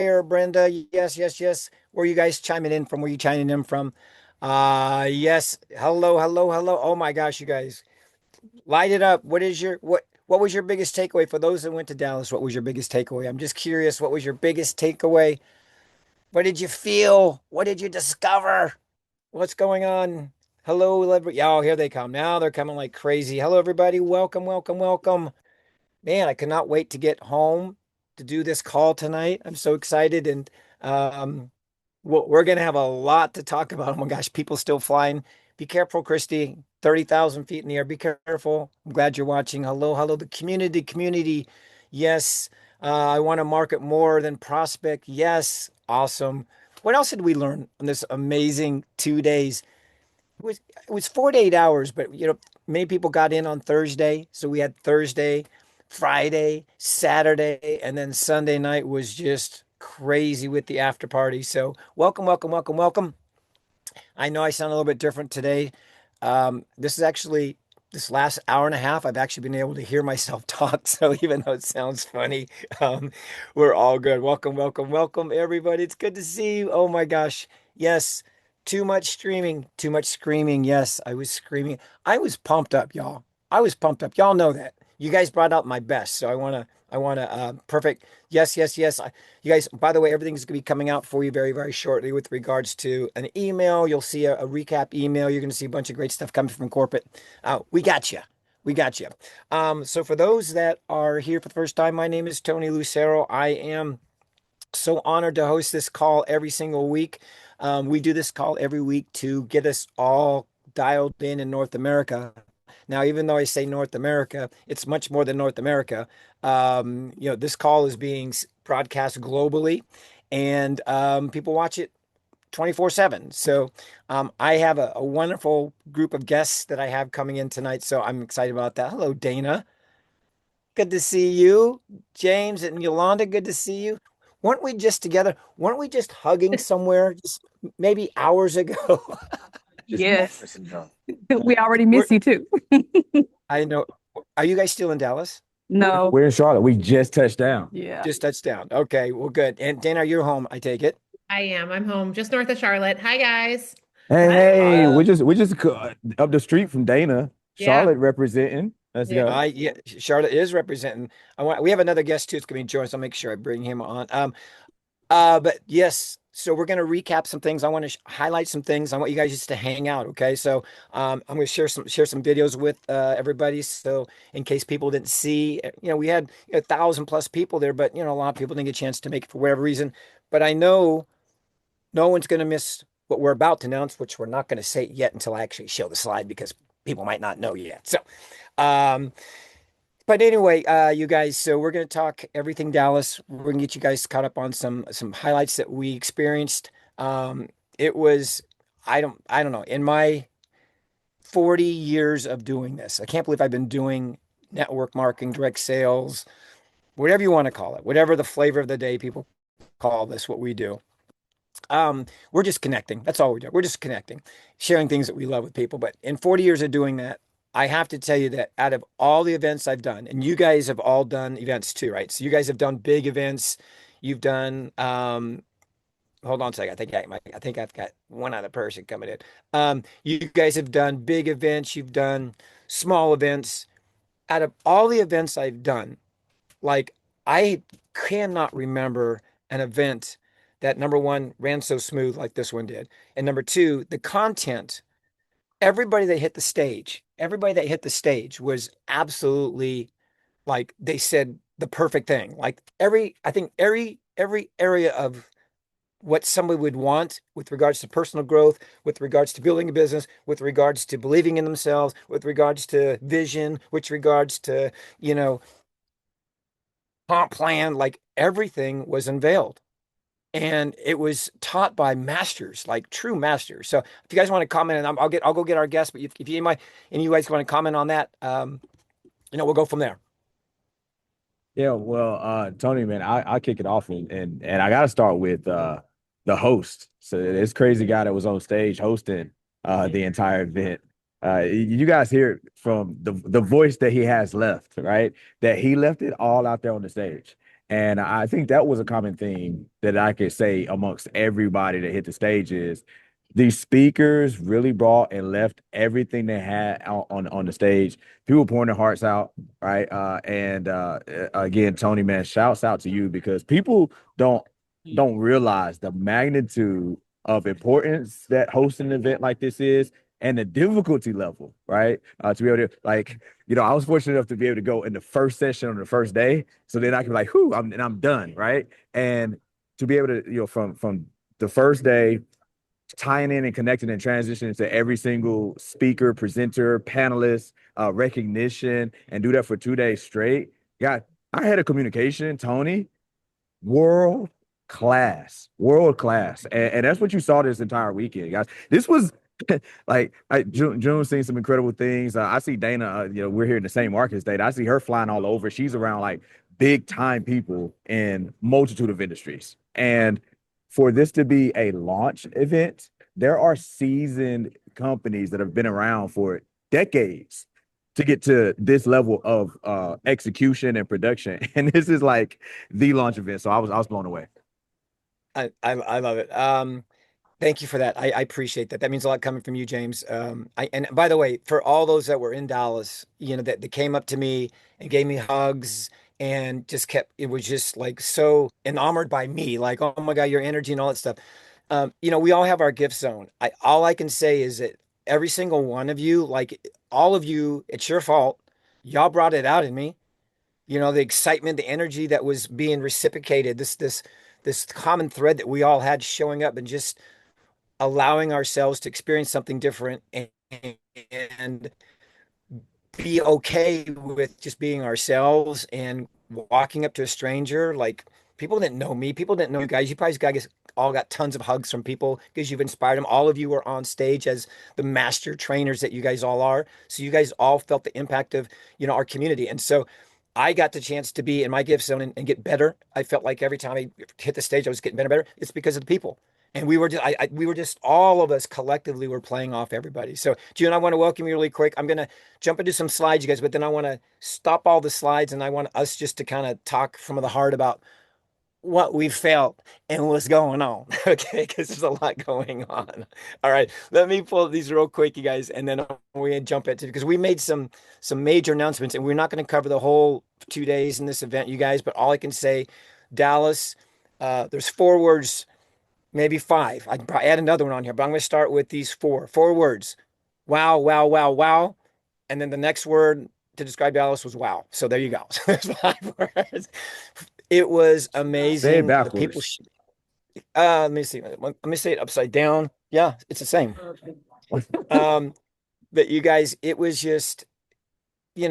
Brenda. Yes, yes, yes. Where are you guys chiming in from? Where are you chiming in from? Yes. Hello, hello, hello. Oh my gosh, you guys. Light it up. What was your biggest takeaway for those that went to Dallas? What was your biggest takeaway? I'm just curious, what was your biggest takeaway? What did you feel? What did you discover? What's going on? Hello, everybody. Oh, here they come. Now they're coming like crazy. Hello, everybody. Welcome, welcome, welcome. Man, I cannot wait to get home to do this call tonight. I'm so excited, and um, we're going to have a lot to talk about. Oh my gosh, people still flying. Be careful, Christy. 30,000 feet in the air. Be careful. I'm glad you're watching. Hello, hello, the community, community. Yes, I want to market more than prospect. Yes, awesome. What else did we learn on this amazing 2 days? It was 48 hours, but many people got in on Thursday. So we had Thursday, Friday, Saturday, and then Sunday night was just crazy with the after party. So welcome, welcome, welcome, welcome. I know I sound a little bit different today. This is actually this last hour and a half, I've actually been able to hear myself talk. So even though it sounds funny, um, we're all good. Welcome, welcome, welcome, everybody. It's good to see you. Oh my gosh. Yes. Too much streaming, too much screaming. Yes, I was screaming. I was pumped up, y'all. I was pumped up. Y'all know that. You guys brought out my best. So perfect. Yes, yes, yes. You guys, by the way, everything's going to be coming out for you very, very shortly with regards to an email. You'll see a recap email. You're going to see a bunch of great stuff coming from corporate. We got you. We got you. So for those that are here for the first time, my name is Tony Lucero. I am so honored to host this call every single week. We do this call every week to get us all dialed in North America. Now, even though I say North America, it's much more than North America. This call is being broadcast globally, and people watch it 24/7. So I have a wonderful group of guests that I have coming in tonight. So I'm excited about that. Hello, Dana. Good to see you. James and Yolanda, good to see you. Weren't we just together? Weren't we just hugging somewhere just maybe hours ago? Just Yes, moments ago. we already We're, miss you too. I know. Are you guys still in Dallas? No. We're in Charlotte. We just touched down. Yeah. Just touched down. Okay, well, good. And Dana, you're home, I take it. I am. I'm home just north of Charlotte. Hi, guys. Hey, Hi. hey, Uh, we just up the street from Dana, Yeah. Charlotte representing. Let's Yeah. go. yeah, Charlotte is representing. We have another guest too. It's going to be joining us. I'll make sure I bring him on. But yes, so we're going to recap some things. I want to highlight some things. I want you guys just to hang out. Okay. So, I'm going to share some videos with, everybody. So in case people didn't see, we had 1,000+ people there, but a lot of people didn't get a chance to make it for whatever reason. But I know no one's going to miss what we're about to announce, which we're not going to say yet until I actually show the slide because people might not know yet. So, um, but anyway, you guys, so we're going to talk everything Dallas. We're going to get you guys caught up on some highlights that we experienced. It was I don't know, in my 40 years of doing this, I can't believe I've been doing network marketing, direct sales, whatever you want to call it, whatever the flavor of the day people call this, what we do. We're just connecting. That's all we're doing. We're just connecting, sharing things that we love with people. But in 40 years of doing that, I have to tell you that out of all the events I've done, and you guys have all done events too, right? So you guys have done big events. You've done, hold on a second. I think I've got one other person coming in. You guys have done big events. You've done small events. Out of all the events I've done, like, I cannot remember an event that, number one, ran so smooth like this one did. And number two, the content, everybody that hit the stage was absolutely, like, they said the perfect thing. Like, I think every area of what somebody would want with regards to personal growth, with regards to building a business, with regards to believing in themselves, with regards to vision, with regards to, you know, comp plan, like everything was unveiled. And it was taught by masters, like true masters. So if you guys want to comment, and I'll go get our guest. But if you might, and you guys want to comment on that, we'll go from there. Yeah, well, Tony, man, I kick it off and I gotta start with the host. So this crazy guy that was on stage hosting the entire event. You guys hear from the voice that he has left, right? That he left it all out there on the stage. And I think that was a common theme that I could say amongst everybody that hit the stage is these speakers really brought and left everything they had out on the stage. People pouring their hearts out, right? Again, Tony, man, shouts out to you because people don't realize the magnitude of importance that hosting an event like this is and the difficulty level, right? To be able to I was fortunate enough to be able to go in the first session on the first day, so then I can be like, "Whoo!" I'm done, right? And to be able to, from the first day, tying in and connecting and transitioning to every single speaker, presenter, panelist, recognition, and do that for 2 days straight. Yeah, I had a communication, Tony, world world class, and that's what you saw this entire weekend, guys. This was June seen some incredible things. I see Dana. We're here in the same market as Dana. I see her flying all over. She's around like big time people in multitude of industries, and for this to be a launch event, there are seasoned companies that have been around for decades to get to this level of execution and production. And this is like the launch event. So I was blown away. I love it. Thank you for that. I appreciate that. That means a lot coming from you, James. And by the way, for all those that were in Dallas, that came up to me and gave me hugs and just it was just like so enamored by me, like, oh my God, your energy and all that stuff. We all have our gift zone. All I can say is that every single one of you, like all of you, it's your fault. Y'all brought it out in me. The excitement, the energy that was being reciprocated, this common thread that we all had showing up and just allowing ourselves to experience something different and be okay with just being ourselves and walking up to a stranger. Like, people didn't know me, people didn't know you guys. You probably guys all got tons of hugs from people because you've inspired them. All of you were on stage as the master trainers that you guys all are. So you guys all felt the impact of, our community. And so I got the chance to be in my gift zone and get better. I felt like every time I hit the stage, I was getting better. It's because of the people. And we were just, we were just, all of us collectively were playing off everybody. So, June, I want to welcome you really quick. I'm going to jump into some slides, you guys, but then I want to stop all the slides and I want us just to kind of talk from the heart about what we felt and what's going on. Okay, because there's a lot going on. All right, let me pull these real quick, you guys, and then we jump into, because we made some major announcements, and we're not going to cover the whole 2 days in this event, you guys. But all I can say, Dallas, there's 4 words, maybe 5. I can probably add another one on here, but I'm going to start with these 4 words: wow, wow, wow, wow, and then the next word to describe Dallas was wow. So there you go. So there's 5 words. It was Say it amazing. The people. backwards. Let me see. Let me say it upside down. Yeah, it's the same. But you guys, it was just, it's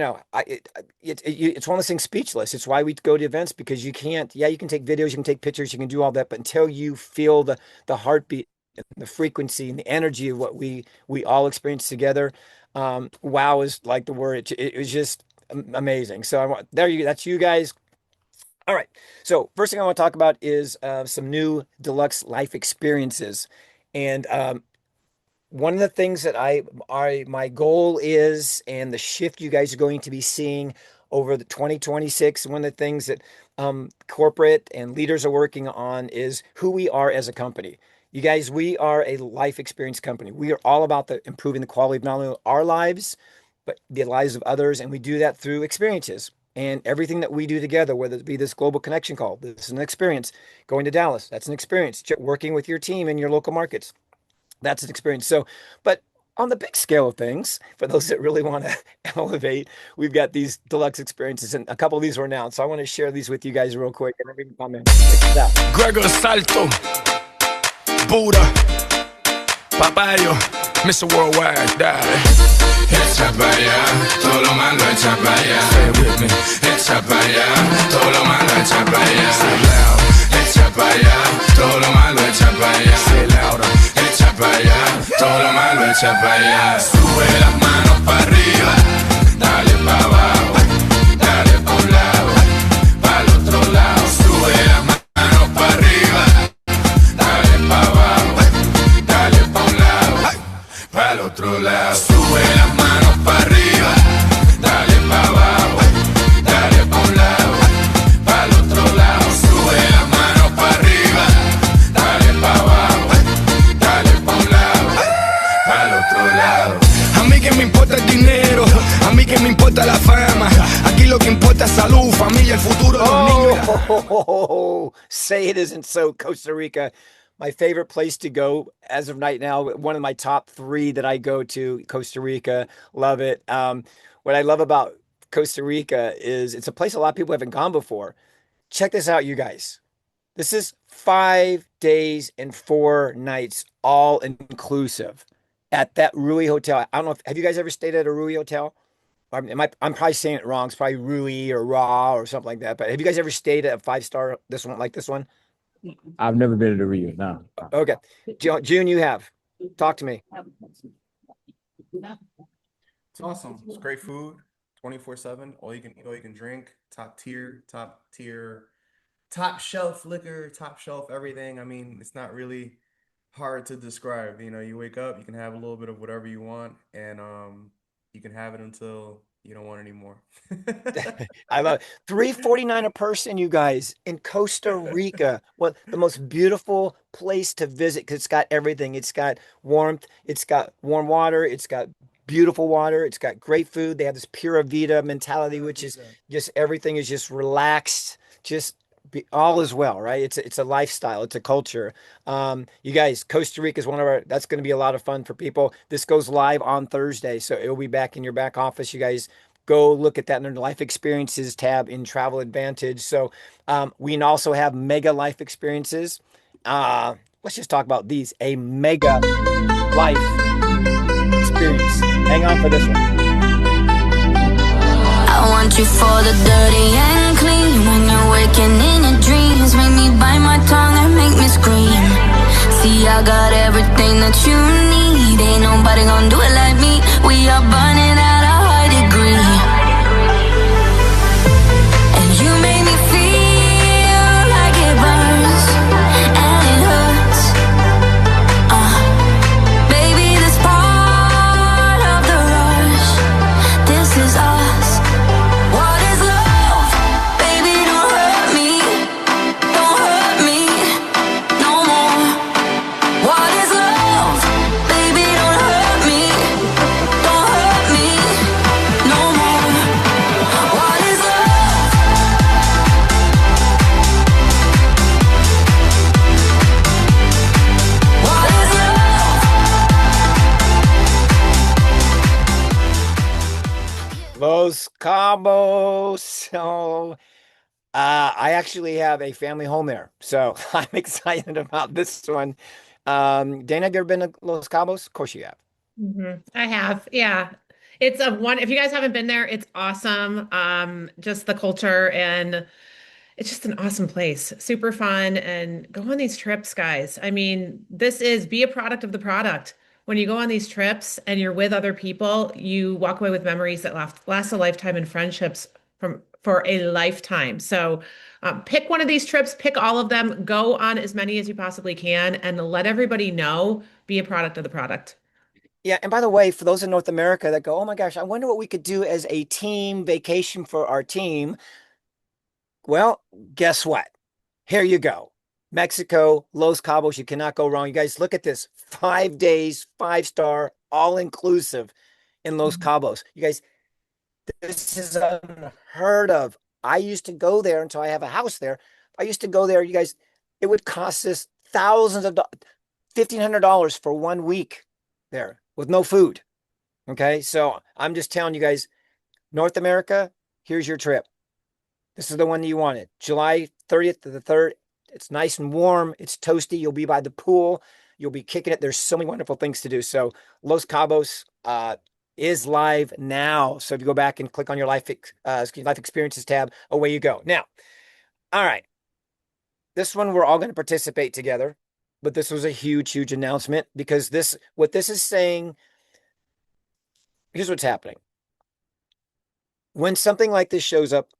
one of those things, speechless. It's why we go to events, because you can't. Yeah, you can take videos, you can take pictures, you can do all that, but until you feel the heartbeat, and the frequency, and the energy of what we all experience together, wow is like the word. It was just amazing. So that's you guys. All right. So first thing I want to talk about is some new deluxe life experiences. And one of the things that my goal is, and the shift you guys are going to be seeing over the 2026, one of the things that corporate and leaders are working on is who we are as a company. You guys, we are a life experience company. We are all about improving the quality of not only our lives, but the lives of others. And we do that through experiences. And everything that we do together, whether it be this global connection call, this is an experience. Going to Dallas, that's an experience. Working with your team in your local markets, that's an experience. So, but on the big scale of things, for those that really want to elevate, we've got these deluxe experiences, and a couple of these were announced. So I want to share these with you guys real quick, and then we can comment. Check this out. Gregor Salto, Buddha, Papayo, Mr. Worldwide, dale. Echa para allá, todo lo malo echa para allá. Say it with me. Echa para allá, todo lo malo echa para allá. Say it loud. Echa para allá, todo lo malo echa para allá. Say it louder. Echa para allá, todo lo malo echa para allá. Sube las manos para arriba, dale para abajo, dale para un lado, para el otro lado. Sube las manos para arriba, dale para abajo, dale para un lado, para el otro lado. Sube las manos para arriba, dale para abajo, dale para un lado, para el otro lado. me importa la fama. Aquí lo que importa es salud, familia, el futuro de los niños. Oh, say it isn't so, Costa Rica. My favorite place to go as of right now, one of my top three that I go to, Costa Rica. Love it. What I love about Costa Rica is it's a place a lot of people haven't gone before. Check this out, you guys. This is 5 days and 4 nights, all inclusive at that Rui Hotel. I don't know if have you guys ever stayed at a Rui Hotel? I'm probably saying it wrong. It's probably Rui or Raw or something like that. But have you guys ever stayed at a 5 star this one like this one? I've never been to Rio. No. Okay. June, you have. Talk to me. It's awesome. It's great food, 24/7. All you can eat, all you can drink. Top tier, top shelf liquor, top shelf everything. I mean, it's not really hard to describe. You know, you wake up, you can have a little bit of whatever you want, and you can have it until you don't want anymore. I love it. 349 a person, you guys, in Costa Rica. What the most beautiful place to visit because it's got everything. It's got warmth, it's got warm water, it's got beautiful water, it's got great food. They have this pura vida mentality, which is just everything is just relaxed, just all is well, right? It's a lifestyle, it's a culture. You guys, Costa Rica is one of our. That's going to be a lot of fun for people. This goes live on Thursday, so it'll be back in your back office. You guys go look at that in the life experiences tab in Travel Advantage. So we can also have mega life experiences. Let's just talk about these. A mega life experience. Hang on for this one. I want you for the dirty and clean. When you're waking in your dreams, make me bite my tongue and make me scream. See, I got everything that you need. Ain't nobody gonna do it like me. We are burning at a high degree. And you make me feel like it burns and it hurts. Baby, this part of the rush. This is us. What is love? Baby, don't hurt me. Don't hurt me no more. What is love? Baby, don't hurt me. Don't hurt me no more. What is love? What is love? Los Cabos. So I actually have a family home there, so I'm excited about this one. Dana, have you ever been to Los Cabos? Of course you have. I have. Yeah. It's a one, if you guys haven't been there, it's awesome. Just the culture and it's just an awesome place. Super fun and go on these trips, guys. I mean, this is be a product of the product. When you go on these trips and you're with other people, you walk away with memories that last a lifetime and friendships from for a lifetime. So pick one of these trips, pick all of them, go on as many as you possibly can, and let everybody know, be a product of the product. Yeah, and by the way, for those in North America that go, oh my gosh, I wonder what we could do as a team vacation for our team. Well, guess what? Here you go. Mexico, Los Cabos, you cannot go wrong. You guys, look at this. 5 days, 5 star, all inclusive in Los Cabos. You guys, this is unheard of. I used to go there until I have a house there. I used to go there, you guys, it would cost us thousands of dollars, $1,500 for 1 week there with no food. Okay. So I'm just telling you guys, North America, here's your trip. This is the one that you wanted. July 30th to the 3rd. It's nice and warm. It's toasty. You'll be by the pool. You'll be kicking it. There's so many wonderful things to do. So Los Cabos is live now. So if you go back and click on your life experiences tab, away you go. Now, all right. This one we're all going to participate together, but this was a huge, huge announcement because what this is saying, here's what's happening. When something like this shows up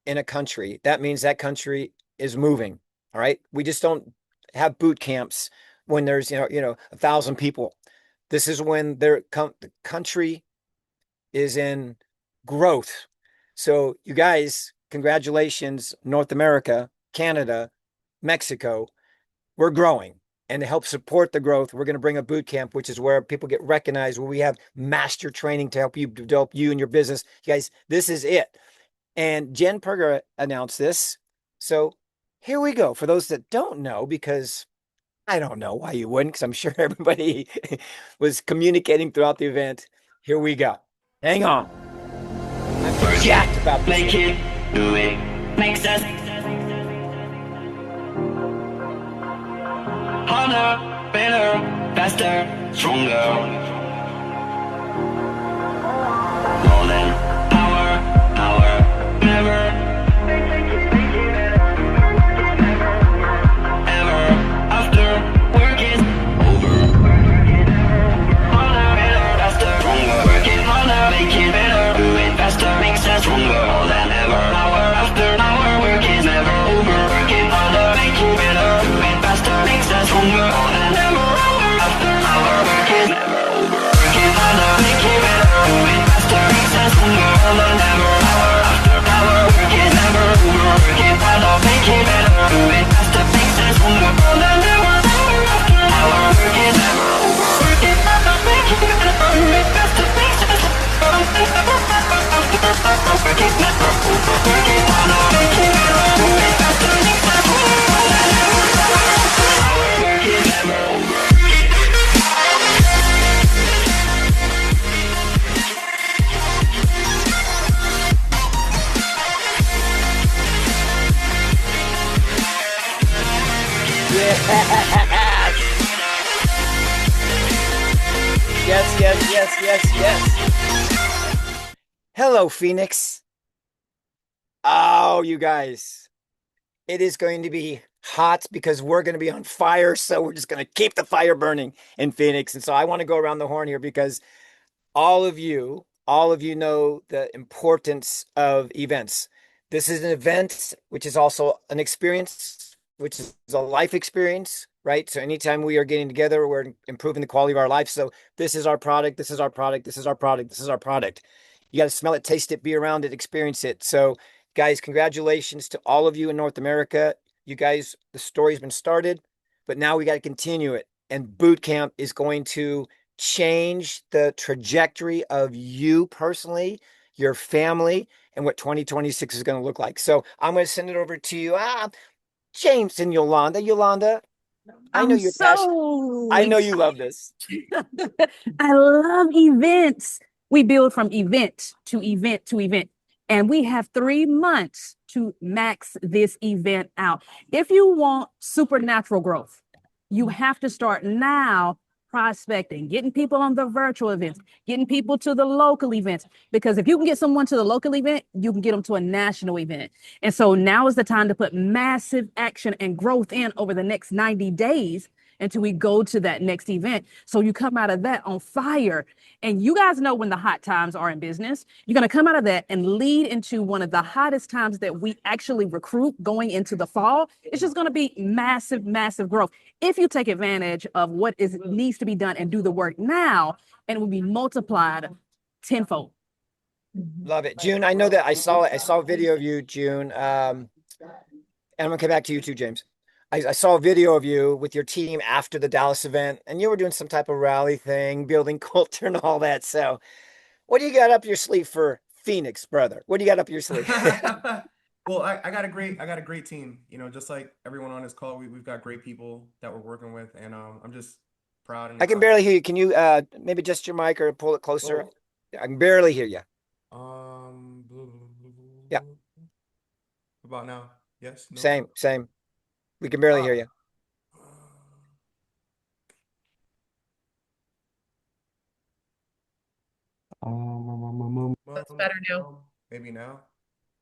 in a country, that means that country is moving. All right. We just don't have boot camps when there's, 1,000 people. This is when the country is in growth. So you guys, congratulations, North America, Canada, Mexico, we're growing. And to help support the growth, we're going to bring a boot camp, which is where people get recognized, where we have master training to help you develop you and your business. You guys, this is it. And Jen Perger announced this. So here we go. For those that don't know, because I don't know why you wouldn't, because I'm sure everybody was communicating throughout the event. Here we go. Hang on. I'm jacked about this. Make it, do it, makes us harder, better, faster, stronger. More than power, never. Ever after work is over. Harder, better, faster, stronger. Working harder, make it better, do it faster, makes us stronger. More than ever. Hour after hour, work is never over. Working harder, make it better, do it faster, makes us stronger. More than ever. Hour after hour, work is never over. Working harder, make it better, do it faster, makes us stronger. More than ever. Hour after hour, work is never over. Working harder, make it better, do it faster, makes us stronger. More than ever. Hour after hour, work is never over. Working harder, make it better, do it faster, makes us Yes, yes, yes, yes, yes. Hello, Phoenix. Oh, you guys. It is going to be hot because we're going to be on fire. So we're just going to keep the fire burning in Phoenix. And so I want to go around the horn here because all of you know the importance of events. This is an event, which is also an experience, which is a life experience, right? So anytime we are getting together, we're improving the quality of our life. So this is our product. This is our product. This is our product. This is our product. You got to smell it, taste it, be around it, experience it. So, guys, congratulations to all of you in North America. You guys, the story's been started, but now we got to continue it. And boot camp is going to change the trajectory of you personally, your family, and what 2026 is going to look like. So I'm going to send it over to you. James and Yolanda. Yolanda, I know I'm you're passionate. so I know you love excited. this. I love events. We build from event to event to event, and we have 3 months to max this event out. If you want supernatural growth, you have to start now prospecting, getting people on the virtual events, getting people to the local events. Because if you can get someone to the local event, you can get them to a national event. And so now is the time to put massive action and growth in over the next 90 days until we go to that next event. So you come out of that on fire. And you guys know when the hot times are in business, you're going to come out of that and lead into one of the hottest times that we actually recruit going into the fall. It's just going to be massive, massive growth. If you take advantage of what is needs to be done and do the work now, and it will be multiplied tenfold. Love it. June, I know that I saw it. I saw a video of you, June. And I'm gonna come back to you too, James. I saw a video of you with your team after the Dallas event, and you were doing some type of rally thing, building culture and all that. So, what do you got up your sleeve for Phoenix, brother? What do you got up your sleeve? Well, I got a great team. You know, just like everyone on this call, we've got great people that we're working with, and I'm just proud and I can excited. barely hear you. Can you maybe adjust your mic or pull it closer? Oh, I can barely hear you. Yeah, about now? Yes? No? same, same. We can barely hear Ah. you. That's better now. Maybe now?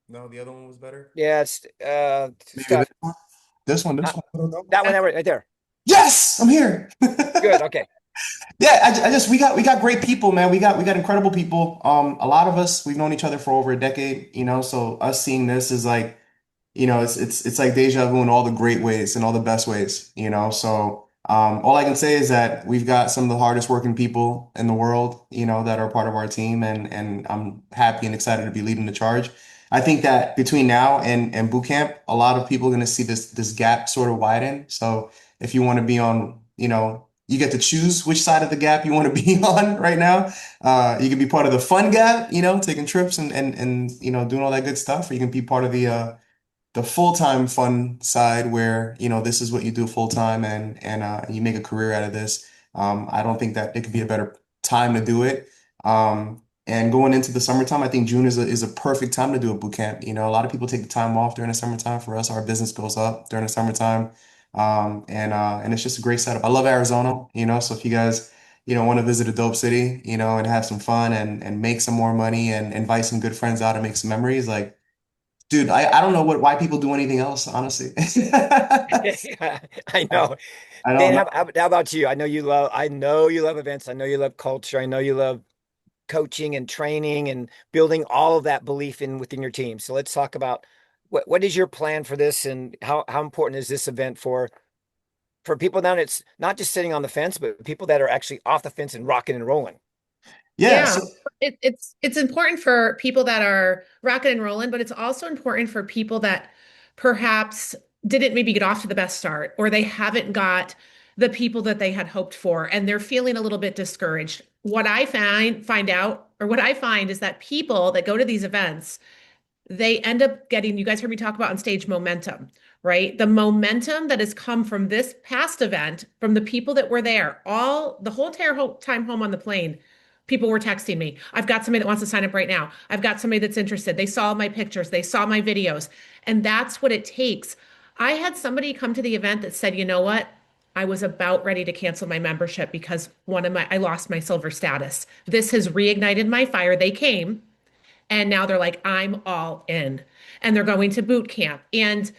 No, the other one was better. Yeah, it's Maybe tough. this one. This one. Uh, This one. that one right there. Yes, I'm here. Good. Okay. Yeah, I just we got great people, man. We got incredible people. A lot of us we've known each other for over a decade, you know. So us seeing this is like, you know, it's like deja vu in all the great ways and all the best ways, you know. So all I can say is that we've got some of the hardest working people in the world, you know, that are part of our team, and I'm happy and excited to be leading the charge. I think that between now and boot camp, a lot of people are going to see this gap sort of widen. So if you want to be on, you get to choose which side of the gap you want to be on right now. You can be part of the fun gap, taking trips and doing all that good stuff, or you can be part of the full-time fun side where, this is what you do full-time and you make a career out of this. I don't think that it could be a better time to do it. And going into the summertime, I think June is a perfect time to do a boot camp. A lot of people take the time off during the summertime. For us, our business goes up during the summertime. And it's just a great setup. I love Arizona, so if you guys, want to visit a dope city, and have some fun and make some more money and invite some good friends out and make some memories, like, dude, I don't know why people do anything else, honestly. I know. I Dan, don't know. how about you? I know you love events. I know you love culture. I know you love coaching and training and building all of that belief in within your team. So let's talk about what is your plan for this and how important is this event for people now it's not just sitting on the fence, but people that are actually off the fence and rocking and rolling. Yeah, Yeah, so it's important for people that are rocking and rolling, but it's also important for people that perhaps didn't maybe get off to the best start, or they haven't got the people that they had hoped for, and they're feeling a little bit discouraged. What I find out, or what I find is that people that go to these events, they end up getting, you guys heard me talk about on stage momentum, right? The momentum that has come from this past event, from the people that were there, all the whole entire time home on the plane, people were texting me. I've got somebody that wants to sign up right now. I've got somebody that's interested. They saw my pictures, they saw my videos, and that's what it takes. I had somebody come to the event that said, you know what? I was about ready to cancel my membership because I lost my silver status. This has reignited my fire. They came, and now they're like, I'm all in. And they're going to boot camp. And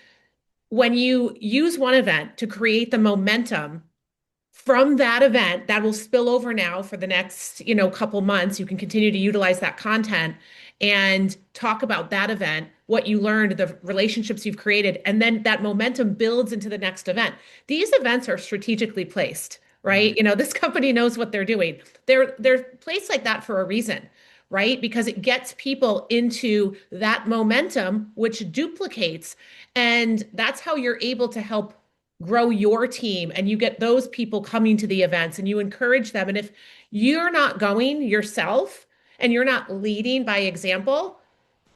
when you use one event to create the momentum from that event that will spill over now for the next, couple months, you can continue to utilize that content and talk about that event, what you learned, the relationships you've created, and then that momentum builds into the next event. These events are strategically placed, right? This company knows what they're doing. They're placed like that for a reason, right? Because it gets people into that momentum, which duplicates. And that's how you're able to help grow your team, and you get those people coming to the events and you encourage them. And if you're not going yourself and you're not leading by example,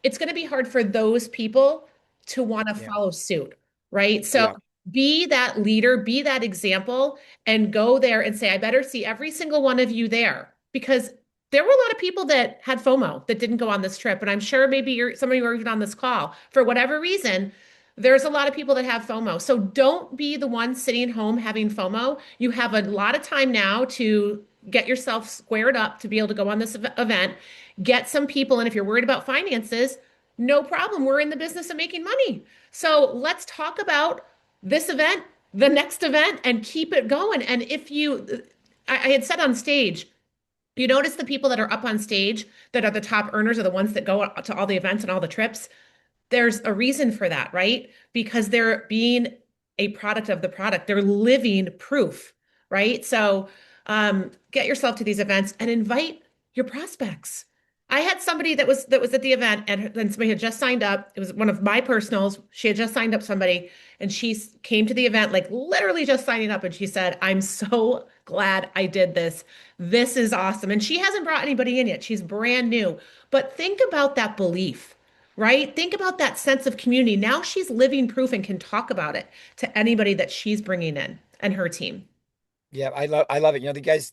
it's going to be hard for those people to want to Yeah. follow suit, right? So Yeah. be that leader, be that example, and go there and say, I better see every single one of you there, because there were a lot of people that had FOMO that didn't go on this trip. And I'm sure maybe some of you are even on this call for whatever reason. There's a lot of people that have FOMO. So don't be the one sitting home having FOMO. You have a lot of time now to get yourself squared up to be able to go on this event, get some people. And if you're worried about finances, no problem. We're in the business of making money. So let's talk about this event, the next event, and keep it going. And I had said on stage, you notice the people that are up on stage that are the top earners are the ones that go to all the events and all the trips. There's a reason for that, right? Because they're being a product of the product. They're living proof, right? So get yourself to these events and invite your prospects. I had somebody that was at the event, and then somebody had just signed up. It was one of my personals. She had just signed up somebody, and she came to the event like literally just signing up, and she said, "I'm so glad I did this. This is awesome." And she hasn't brought anybody in yet. She's brand new. But think about that belief, right? Think about that sense of community. Now she's living proof and can talk about it to anybody that she's bringing in and her team. Yeah, I love it. The guys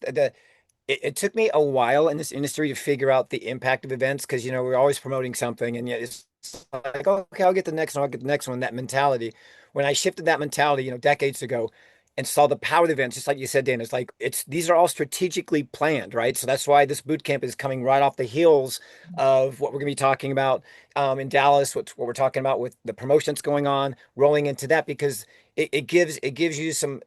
it took me a while in this industry to figure out the impact of events because we're always promoting something and yet it's like, okay, I'll get the next one, I'll get the next one, that mentality. When I shifted that mentality, decades ago and saw the power of the events, just like you said, Dan, it's like these are all strategically planned, right? So that's why this boot camp is coming right off the heels of what we're gonna be talking about in Dallas, what we're talking about with the promotions going on, rolling into that because it gives you some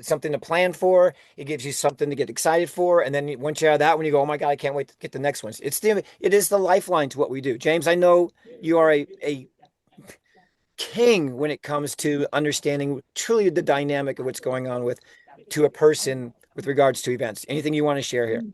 something to plan for. It gives you something to get excited for. And then once you have that one, you go, oh my God, I can't wait to get the next ones. It is the lifeline to what we do. James, I know you are a king when it comes to understanding truly the dynamic of what's going on with to a person with regards to events. Anything you want to share here?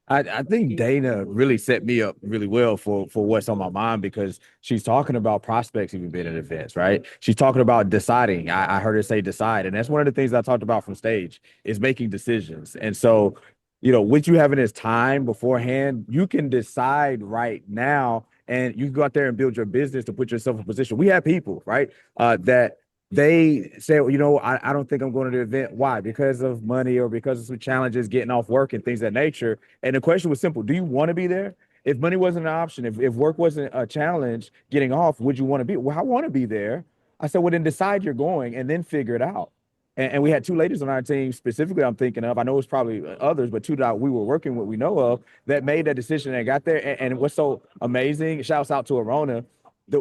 I think Dana really set me up really well for what's on my mind because she's talking about prospects even being at events, right? She's talking about deciding. I heard her say decide, and that's one of the things I talked about from stage is making decisions. And so, with you having this time beforehand, you can decide right now, and you can go out there and build your business to put yourself in a position. We have people, right, that they say, well, I don't think I'm going to the event. Why? Because of money or because of some challenges getting off work and things of that nature. And the question was simple. Do you want to be there? If money wasn't an option, if work wasn't a challenge getting off, would you want to be? Well, I want to be there. I said, well, then decide you're going and then figure it out. And we had two ladies on our team specifically I'm thinking of. I know it's probably others, but two that we were working with, we know of, that made that decision and got there. And what's so amazing, shouts out to Arona,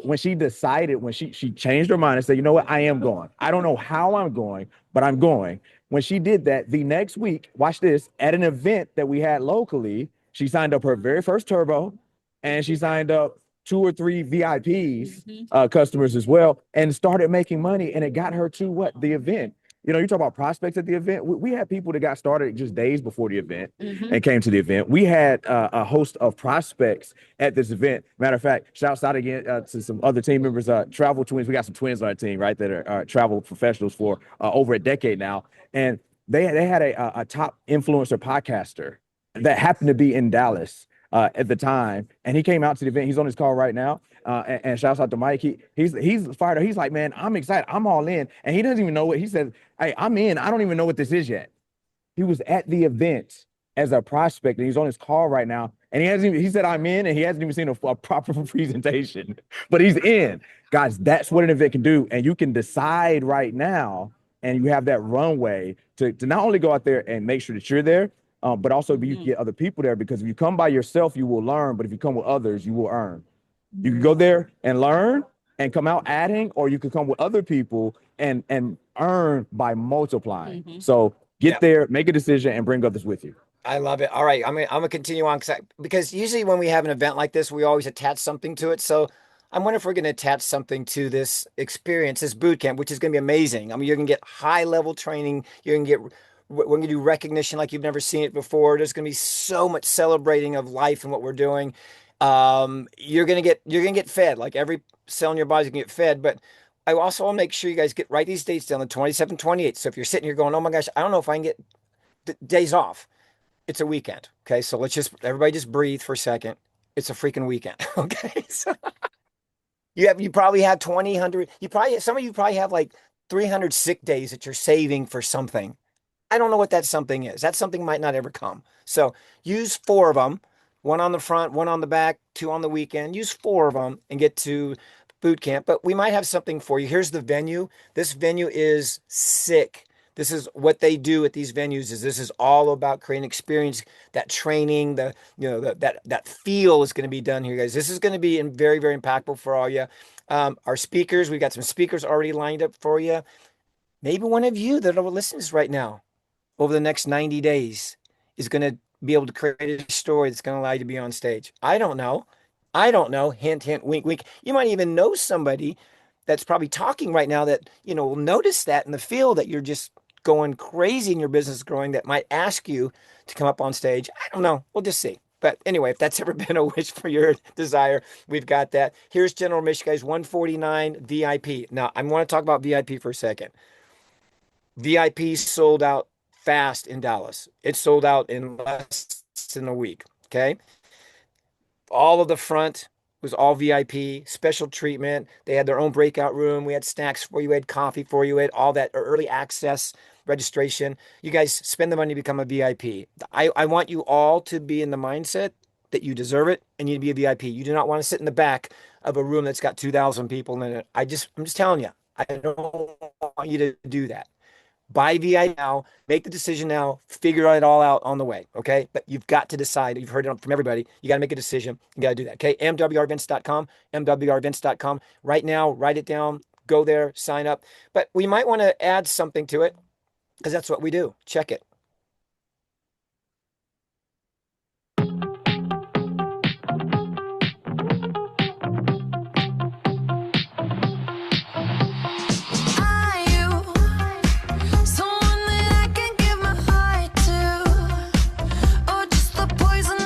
when she decided, when she changed her mind and said, you know what, I am going. I don't know how I'm going, but I'm going. When she did that, the next week, watch this, at an event that we had locally, she signed up her very first turbo and she signed up two or three VIPs, customers as well, and started making money. And it got her to what? The event. You talk about prospects at the event. We had people that got started just days before the event and came to the event. We had a host of prospects at this event. Matter of fact, shouts out again to some other team members, travel twins. We got some twins on our team, right, that are travel professionals for over a decade now. And they had a top influencer podcaster that happened to be in Dallas at the time, and he came out to the event. He's on his call right now. And shouts out to Mike. He's fired up. He's like, man, I'm excited. I'm all in. And he doesn't even know what he said. Hey, I'm in. I don't even know what this is yet. He was at the event as a prospect, and he's on his call right now. And he said, I'm in, and he hasn't even seen a proper presentation, but he's in. Guys, that's what an event can do. And you can decide right now, and you have that runway to not only go out there and make sure that you're there, but also you can get other people there, because if you come by yourself, you will learn. But if you come with others, you will earn. You can go there and learn and come out adding, or you can come with other people and earn by multiplying. So get there, make a decision, and bring others with you. I love it. All right, I'm gonna continue on because usually when we have an event like this, we always attach something to it. So I'm wondering if we're gonna attach something to this experience, this boot camp, which is gonna be amazing. I mean, you're gonna get high level training. You're gonna get we're gonna do recognition like you've never seen it before. There's gonna be so much celebrating of life and what we're doing. You're gonna get fed, like every cell in your body's gonna get fed. But I also want to make sure you guys write these dates down, the 27th, 28th. So if you're sitting here going, oh my gosh, I don't know if I can get days off. It's a weekend. Okay. So everybody just breathe for a second. It's a freaking weekend. Okay. So you probably have 2,000, some of you probably have like 300 sick days that you're saving for something. I don't know what that something is. That something might not ever come. So use four of them, one on the front, one on the back, two on the weekend. Use four of them and get to boot camp. But we might have something for you. Here's the venue. This venue is sick. This is what they do at these venues. This is all about creating experience, that training, that feel is going to be done here, guys. This is going to be very, very impactful for all you. Our speakers, we've got some speakers already lined up for you. Maybe one of you that are listening to this right now, over the next 90 days, is going to be able to create a story that's going to allow you to be on stage. I don't know. I don't know. Hint, hint, wink, wink. You might even know somebody that's probably talking right now that, will notice that in the field that you're just going crazy and your business is growing, that might ask you to come up on stage. I don't know. We'll just see. But anyway, if that's ever been a wish for your desire, we've got that. Here's general admission, guys, 149 VIP. Now, I want to talk about VIP for a second. VIP sold out fast in Dallas. It sold out in less than a week. Okay. All of the front was all VIP, special treatment. They had their own breakout room. We had snacks for you, we had coffee for you, we had all that early access registration. You guys spend the money to become a VIP. I want you all to be in the mindset that you deserve it and you need to be a VIP. You do not want to sit in the back of a room that's got 2,000 people in it. I'm just telling you, I don't want you to do that. Buy VI now, make the decision now, figure it all out on the way. Okay. But you've got to decide. You've heard it from everybody. You got to make a decision. You got to do that. Okay. MWRevents.com, MWRevents.com. Right now, write it down, go there, sign up. But we might want to add something to it because that's what we do. Check it. Are you someone that I can give my heart to, or just the poison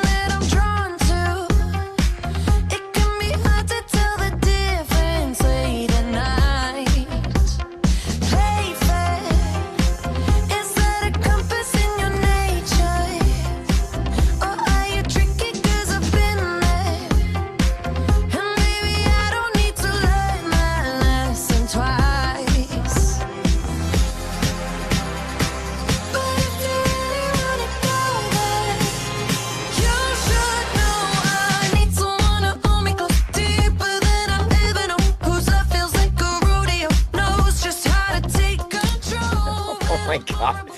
my God.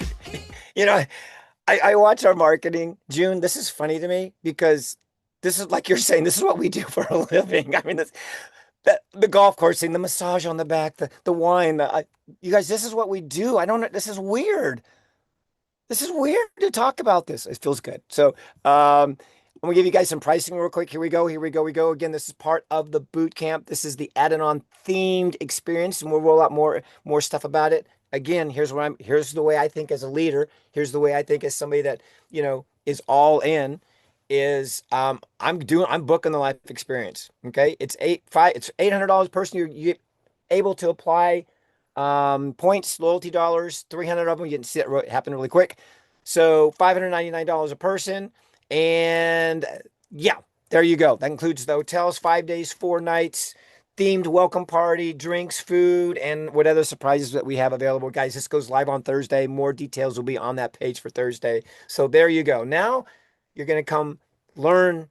You know, I watch our marketing. June, this is funny to me because this is like you're saying, this is what we do for a living. I mean, the golf course thing, the massage on the back, the wine. You guys, this is what we do. I don't know. This is weird. This is weird to talk about this. It feels good. So, I'm gonna give you guys some pricing real quick. Here we go. Here we go. We go again. This is part of the boot camp. This is the added on themed experience, and we'll roll out more stuff about it. Again, here's the way I think as a leader. Here's the way I think as somebody that, is all in. Is I'm booking the life experience. Okay. It's $800 person. You're able to apply points, loyalty dollars, 300 of them. You can see it happen really quick. So $599 a person. And yeah, there you go. That includes the hotels, 5 days, 4 nights, themed welcome party, drinks, food, and what other surprises that we have available. Guys, this goes live on Thursday. More details will be on that page for Thursday. So there you go. Now you're going to come learn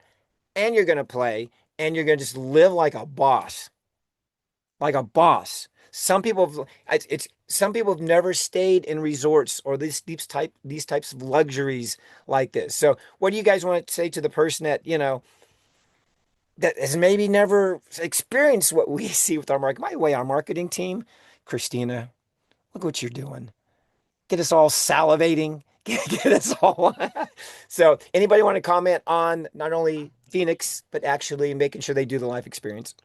and you're going to play and you're going to just live like a boss, like a boss. Some people it's some people have never stayed in resorts or these types of luxuries like this. So what do you guys want to say to the person that, that has maybe never experienced what we see with our market? By the way, our marketing team, Christina, look what you're doing. Get us all salivating. Get us all. So anybody want to comment on not only Phoenix, but actually making sure they do the life experience?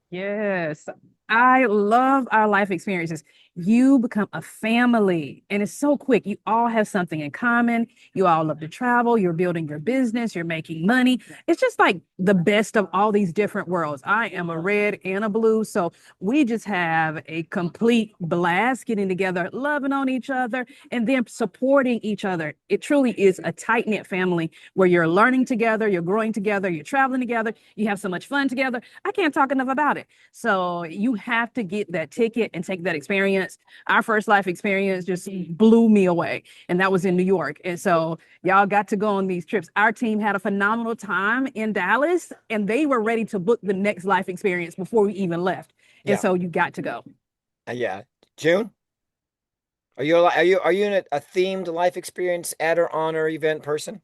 Yes, I love our life experiences. You become a family, and it's so quick. You all have something in common. You all love to travel. You're building your business. You're making money. It's just like the best of all these different worlds. I am a red and a blue, so we just have a complete blast getting together, loving on each other, and then supporting each other. It truly is a tight-knit family where you're learning together, you're growing together, you're traveling together, you have so much fun together. I can't talk enough about it. So you have to get that ticket and take that experience. Our first life experience just blew me away, and that was in New York. And so y'all got to go on these trips. Our team had a phenomenal time in Dallas, and they were ready to book the next life experience before we even left. And Yeah. so you got to go. Yeah. June, are you in a themed life experience add or honor event person?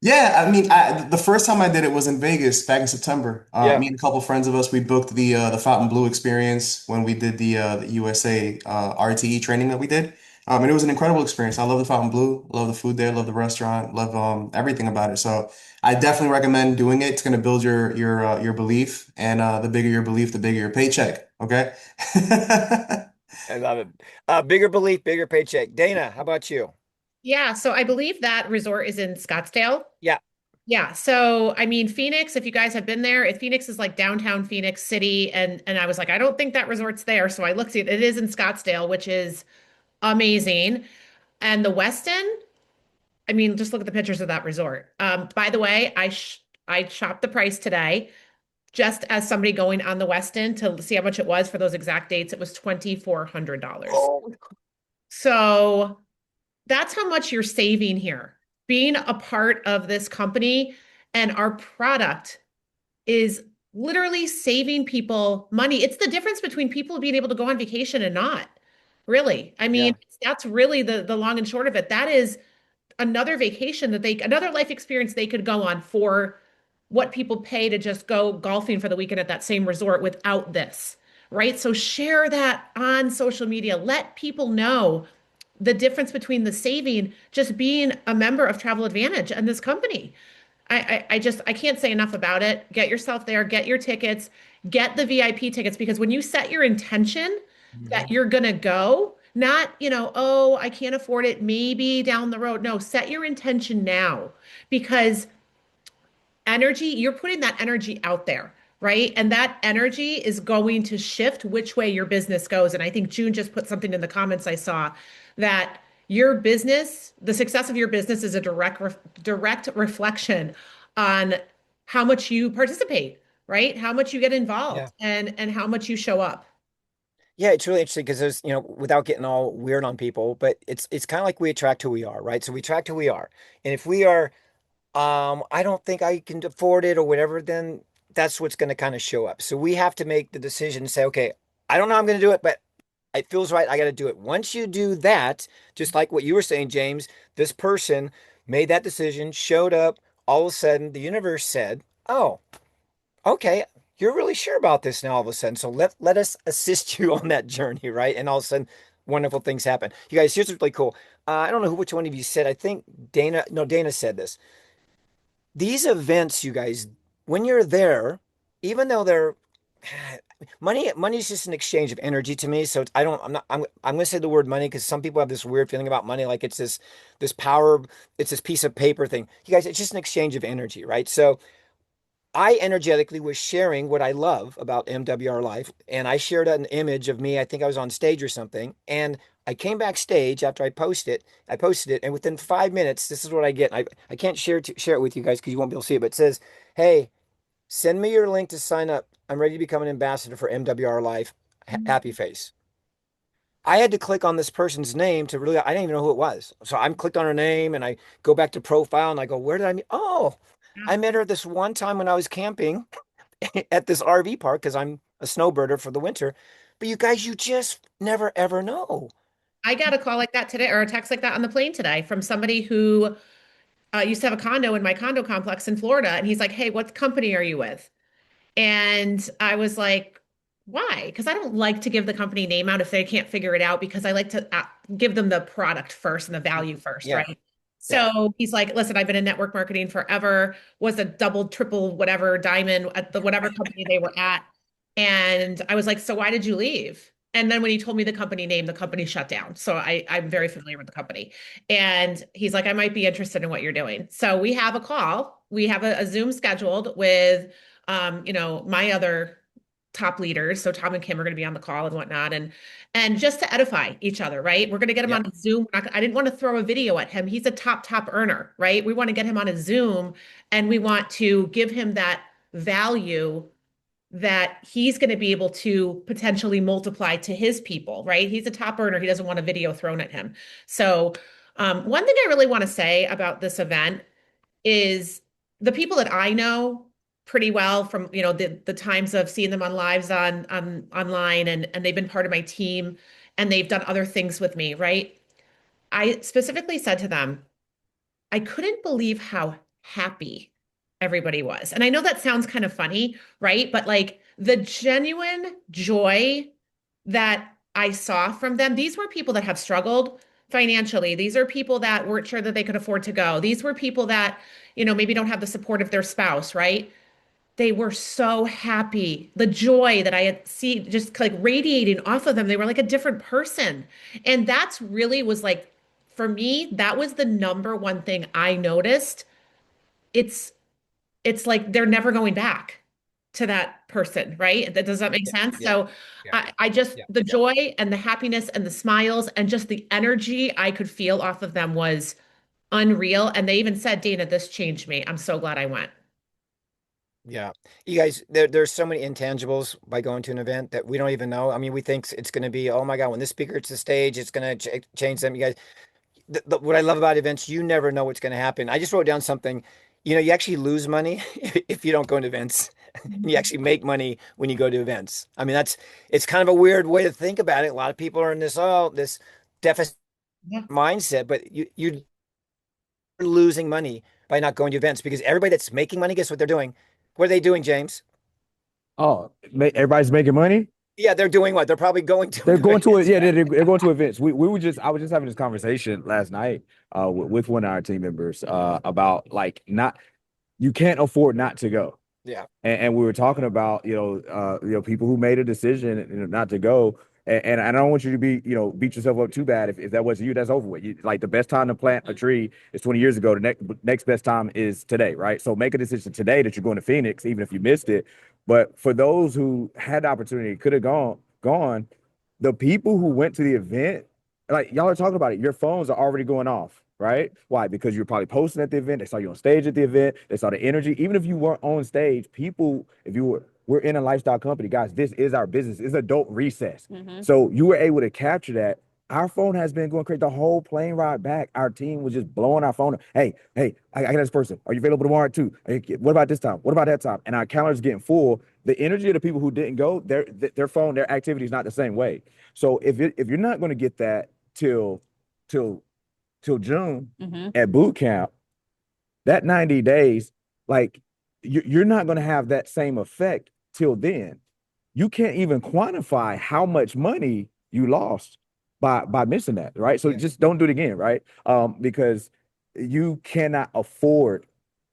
Yeah, I mean, the first time I did it was in Vegas back in September. Yeah. Me and a couple friends of us, we booked the Fountain Blue experience when we did the USA RTE training that we did. And it was an incredible experience. I love the Fountain Blue, love the food there, love the restaurant, love everything about it. So I definitely recommend doing it. It's going to build your belief, and the bigger your belief, the bigger your paycheck. Okay. I love it. Bigger belief, bigger paycheck. Dana, how about you? Yeah, so I believe that resort is in Scottsdale. Yeah. Yeah, so I mean Phoenix, if you guys have been there, Phoenix is like downtown Phoenix City, and I was like, I don't think that resort's there. So I looked at it. It is in Scottsdale, which is amazing. And the Westin, I mean, just look at the pictures of that resort. By the way, I shopped the price today just as somebody going on the Westin to see how much it was for those exact dates. It was $2,400. Oh, So that's how much you're saving here. Being a part of this company and our product is literally saving people money. It's the difference between people being able to go on vacation and not. Really. I mean, yeah. that's really the long and short of it. That is another vacation another life experience they could go on for what people pay to just go golfing for the weekend at that same resort without this, right? So share that on social media. Let people know the difference between the saving just being a member of Travel Advantage and this company. I can't say enough about it. Get yourself there, get your tickets, get the VIP tickets, because when you set your intention that Mhm. you're gonna go, not, oh, I can't afford it, maybe down the road. No, set your intention now, because energy, you're putting that energy out there, right? And that energy is going to shift which way your business goes. And I think June just put something in the comments I saw that your business, the success of your business is a direct reflection on how much you participate, right? How much you get Yeah. involved and how much you show up. Yeah, it's really interesting because there's, without getting all weird on people, but it's kind of like we attract who we are, right? So we attract who we are. And if we are, I don't think I can afford it or whatever, then that's what's going to kind of show up. So we have to make the decision and say, okay, I don't know how I'm going to do it, but It feels right. I got to do it. Once you do that, just like what you were saying, James, this person made that decision, showed up. All of a sudden, the universe said, "Oh, okay, you're really sure about this now." All of a sudden, so let us assist you on that journey, right? And all of a sudden, wonderful things happen. You guys, here's what's really cool. I don't know which one of you said. I think Dana. No, Dana said this. These events, you guys, when you're there, even though they're money is just an exchange of energy to me. So I don't, I'm going to say the word money because some people have this weird feeling about money, like it's this power, it's this piece of paper thing. You guys, it's just an exchange of energy, right? So I energetically was sharing what I love about MWR Life, and I shared an image of me. I think I was on stage or something, and I came backstage after I posted it. I posted it, and within 5 minutes, this is what I get. I can't share it with you guys because you won't be able to see it, but it says, "Hey, send me your link to sign up. I'm ready to become an ambassador for MWR Life. Happy face." I had to click on this person's name to really, I didn't even know who it was. So I'm clicked on her name and I go back to profile and I go, where did I meet? Oh, I met her this one time when I was camping at this RV park because I'm a snowbirder for the winter. But you guys, you just never ever know. I got a call like that today, or a text like that on the plane today from somebody who used to have a condo in my condo complex in Florida. And he's like, "Hey, what company are you with?" And I was like, why? Because I don't like to give the company name out if they can't figure it out, because I like to give them the product first and the value first, Yeah, right? yeah, So he's like, listen, I've been in network marketing forever, was a double, triple, whatever diamond at the whatever company they were at. And I was like, so why did you leave? And then when he told me the company name, the company shut down. So I'm very familiar with the company. And he's like, I might be interested in what you're doing. So we have a call. We have a Zoom scheduled with my other top leaders. So Tom and Kim are going to be on the call and whatnot, and just to edify each other, right? We're going to get him yeah, on a Zoom. I didn't want to throw a video at him. He's a top earner, right? We want to get him on a Zoom, and we want to give him that value that he's going to be able to potentially multiply to his people, right? He's a top earner. He doesn't want a video thrown at him. So, one thing I really want to say about this event is the people that I know pretty well from, the times of seeing them on lives on online, and they've been part of my team and they've done other things with me, right? I specifically said to them, I couldn't believe how happy everybody was. And I know that sounds kind of funny, right? But like the genuine joy that I saw from them, these were people that have struggled financially. These are people that weren't sure that they could afford to go. These were people that, maybe don't have the support of their spouse, right? They were so happy. The joy that I had see just like radiating off of them. They were like a different person. And that's really was like, for me, that was the number one thing I noticed. It's it's like they're never going back to that person, right? Does that make yeah, sense? yeah, So yeah, I just yeah. the joy and the happiness and the smiles and just the energy I could feel off of them was unreal. And they even said, Dana, this changed me. I'm so glad I went. Yeah. You guys, there's so many intangibles by going to an event that we don't even know. I mean, we think it's going to be, oh my God, when this speaker hits the stage, it's going to change them. You guys, what I love about events, you never know what's going to happen. I just wrote down something. You actually lose money if you don't go to events. You actually make money when you go to events. I mean, it's kind of a weird way to think about it. A lot of people are in this deficit Yeah. mindset, but you're losing money by not going to events because everybody that's making money, guess what they're doing? What are they doing, James? Oh, everybody's making money. Yeah, they're doing what? They're probably going to They're going to it. events. Yeah, they're going to events. We were just I was just having this conversation last night with one of our team members about like not you can't afford not to go. Yeah. And we were talking about people who made a decision not to go, and I don't want you to beat yourself up too bad if that wasn't you. That's over with. Like the best time to plant a tree is 20 years ago. The next best time is today, right? So make a decision today that you're going to Phoenix, even if you missed it. But for those who had the opportunity, could have gone, the people who went to the event, like y'all are talking about it, your phones are already going off, right? Why? Because you're probably posting at the event. They saw you on stage at the event. They saw the energy. Even if you weren't on stage, people, if you we're in a lifestyle company, guys. This is our business. It's adult recess. Mhm. So you were able to capture that. our phone has been going crazy. The whole plane ride back, our team was just blowing our phone. Hey, I got this person. Are you available tomorrow too? Hey, what about this time? What about that time? And our calendar's getting full. The energy of the people who didn't go, their phone, their activity is not the same way. So if you're not going to get that till till June at boot camp, that 90 days, like you're not going to have that same effect till then. You can't even quantify how much money you lost by missing that, right? So just don't do it again, right? Because you cannot afford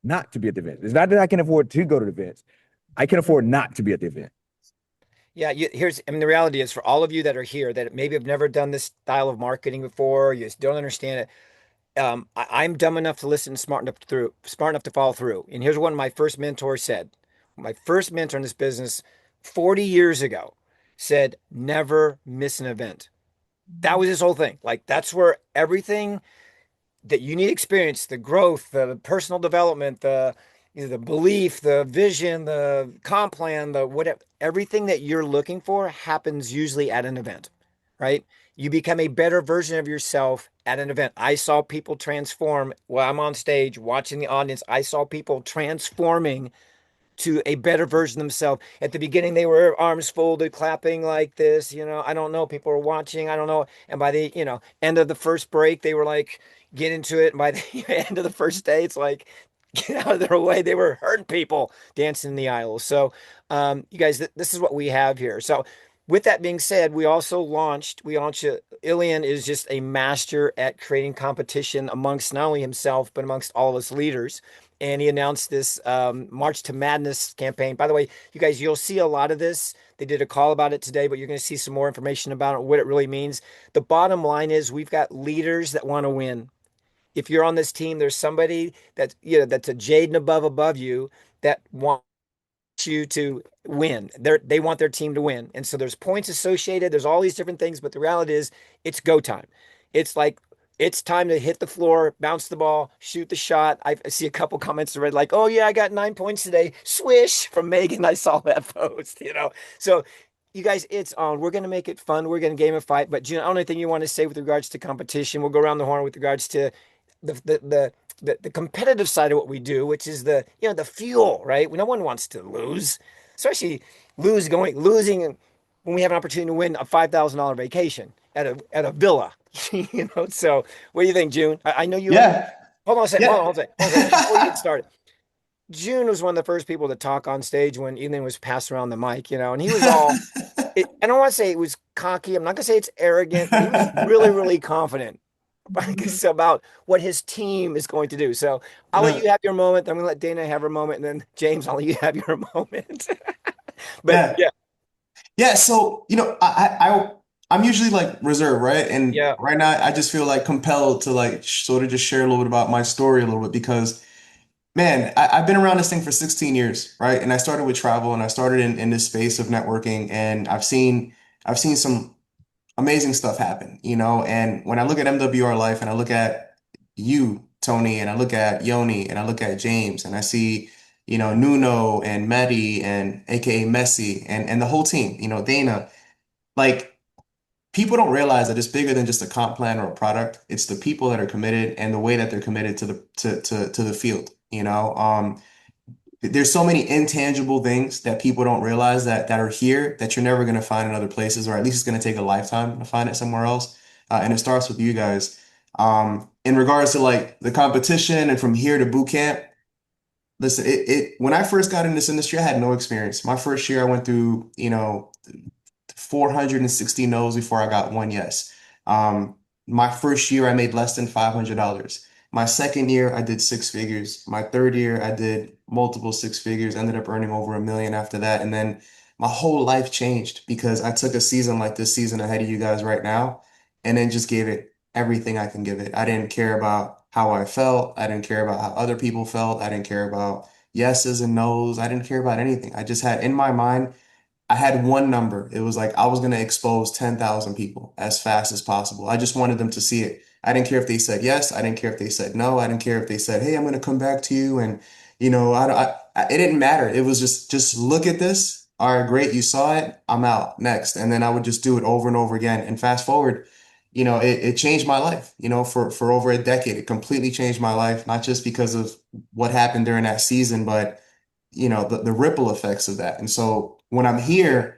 not to be at the event. It's not that I can afford to go to the events. I can afford not to be at the event. Yeah, I mean, the reality is for all of you that are here that maybe have never done this style of marketing before, you just don't understand it. I'm dumb enough to listen, smart enough to follow through. And here's what my first mentor said. My first mentor in this business 40 years ago said, never miss an event. That was his whole thing. Like that's where everything that you need experience, the growth, the personal development, the belief, the vision, the comp plan, the whatever, everything that you're looking for happens usually at an event, right? You become a better version of yourself at an event. I saw people transform while I'm on stage watching the audience. I saw people transforming to a better version of themselves. At the beginning, they were arms folded, clapping like this. I don't know. People were watching. I don't know. And by the, end of the first break, they were like, get into it. And by the end of the first day, it's like, get out of their way. They were hurting people dancing in the aisles. So, you guys, this is what we have here. So, with that being said, Ilian is just a master at creating competition amongst not only himself, but amongst all of us leaders. And he announced this March to Madness campaign. By the way, you guys, you'll see a lot of this. They did a call about it today, but you're going to see some more information about it, what it really means. The bottom line is we've got leaders that want to win. If you're on this team, there's somebody that's a jade and above you that wants you to win. They want their team to win. And so there's points associated. There's all these different things, but the reality is it's go time. It's like it's time to hit the floor, bounce the ball, shoot the shot. I see a couple comments already like, oh yeah, I got 9 points today. Swish from Megan. I saw that post. So you guys, it's on. We're going to make it fun. We're going to gamify it. But June, I don't know anything you want to say with regards to competition. We'll go around the horn with regards to the competitive side of what we do, which is the fuel, right? No one wants to lose, especially losing when we have an opportunity to win a $5,000 vacation at a villa. So what do you think, June? I know you. Yeah, Hold on a second. yeah. Hold on a second. Before you get started, June was one of the first people to talk on stage when Ethan was passing around the mic, and he was all. I don't want to say it was cocky. I'm not gonna say it's arrogant, but he was really, really confident about what his team is going to do. So I'll let No, you have your moment. I'm going to let Dana have her moment, and then James, I'll let you have your moment. But yeah. yeah, Yeah, so I'm usually like reserved, right? And yeah, right now I just feel like compelled to like sort of just share a little bit about my story a little bit because man, I've been around this thing for 16 years, right? And I started with travel and I started in this space of networking and I've seen some amazing stuff happen, and when I look at MWR Life and I look at you, Tony, and I look at Yoni and I look at James and I see, Nuno and Maddie and AKA Messi and the whole team, Dana, like people don't realize that it's bigger than just a comp plan or a product. It's the people that are committed and the way that they're committed to the field, there's so many intangible things that people don't realize that are here that you're never going to find in other places, or at least it's going to take a lifetime to find it somewhere else. And it starts with you guys. In regards to like the competition and from here to boot camp, listen, it when I first got in this industry, I had no experience. My first year, I went through, 460 no's before I got one yes. My first year, I made less than $500. My second year, I did six figures. My third year, I did multiple six figures, ended up earning over $1 million after that. And then my whole life changed because I took a season like this season ahead of you guys right now and then just gave it everything I can give it. I didn't care about how I felt. I didn't care about how other people felt. I didn't care about yeses and nos. I didn't care about anything. I just had in my mind, I had one number. It was like I was going to expose 10,000 people as fast as possible. I just wanted them to see it. I didn't care if they said yes. I didn't care if they said no. I didn't care if they said, "Hey, I'm going to come back to you." And it didn't matter. It was just look at this. All right, great. You saw it. I'm out next. And then I would just do it over and over again. And fast forward, it changed my life, for over a decade. It completely changed my life, not just because of what happened during that season, but the ripple effects of that. And so when I'm here,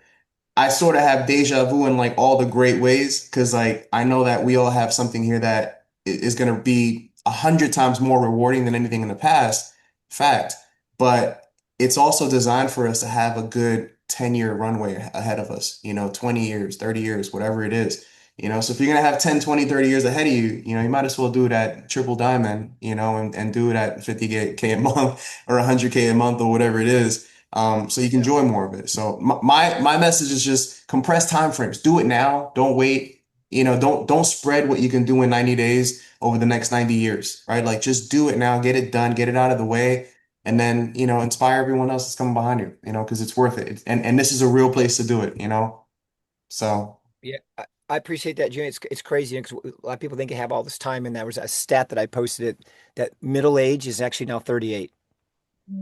I sort of have deja vu in like all the great ways, because like I know that we all have something here that is going to be 100 times more rewarding than anything in the past. Fact. But it's also designed for us to have a good 10-year runway ahead of us, 20 years, 30 years, whatever it is. So if you're going to have 10, 20, 30 years ahead of you, you might as well do it at triple diamond, and do it at 50K a month or 100K a month or whatever it is, so you can enjoy more of it. So my message is just compress time frames. Do it now. Don't wait. Don't spread what you can do in 90 days over the next 90 years, right? Like just do it now, get it done, get it out of the way, and then, inspire everyone else that's coming behind you, because it's worth it. And this is a real place to do it. So Yeah, I appreciate that, Junior. It's crazy because a lot of people think they have all this time, and there was a stat that I posted that middle age is actually now 38.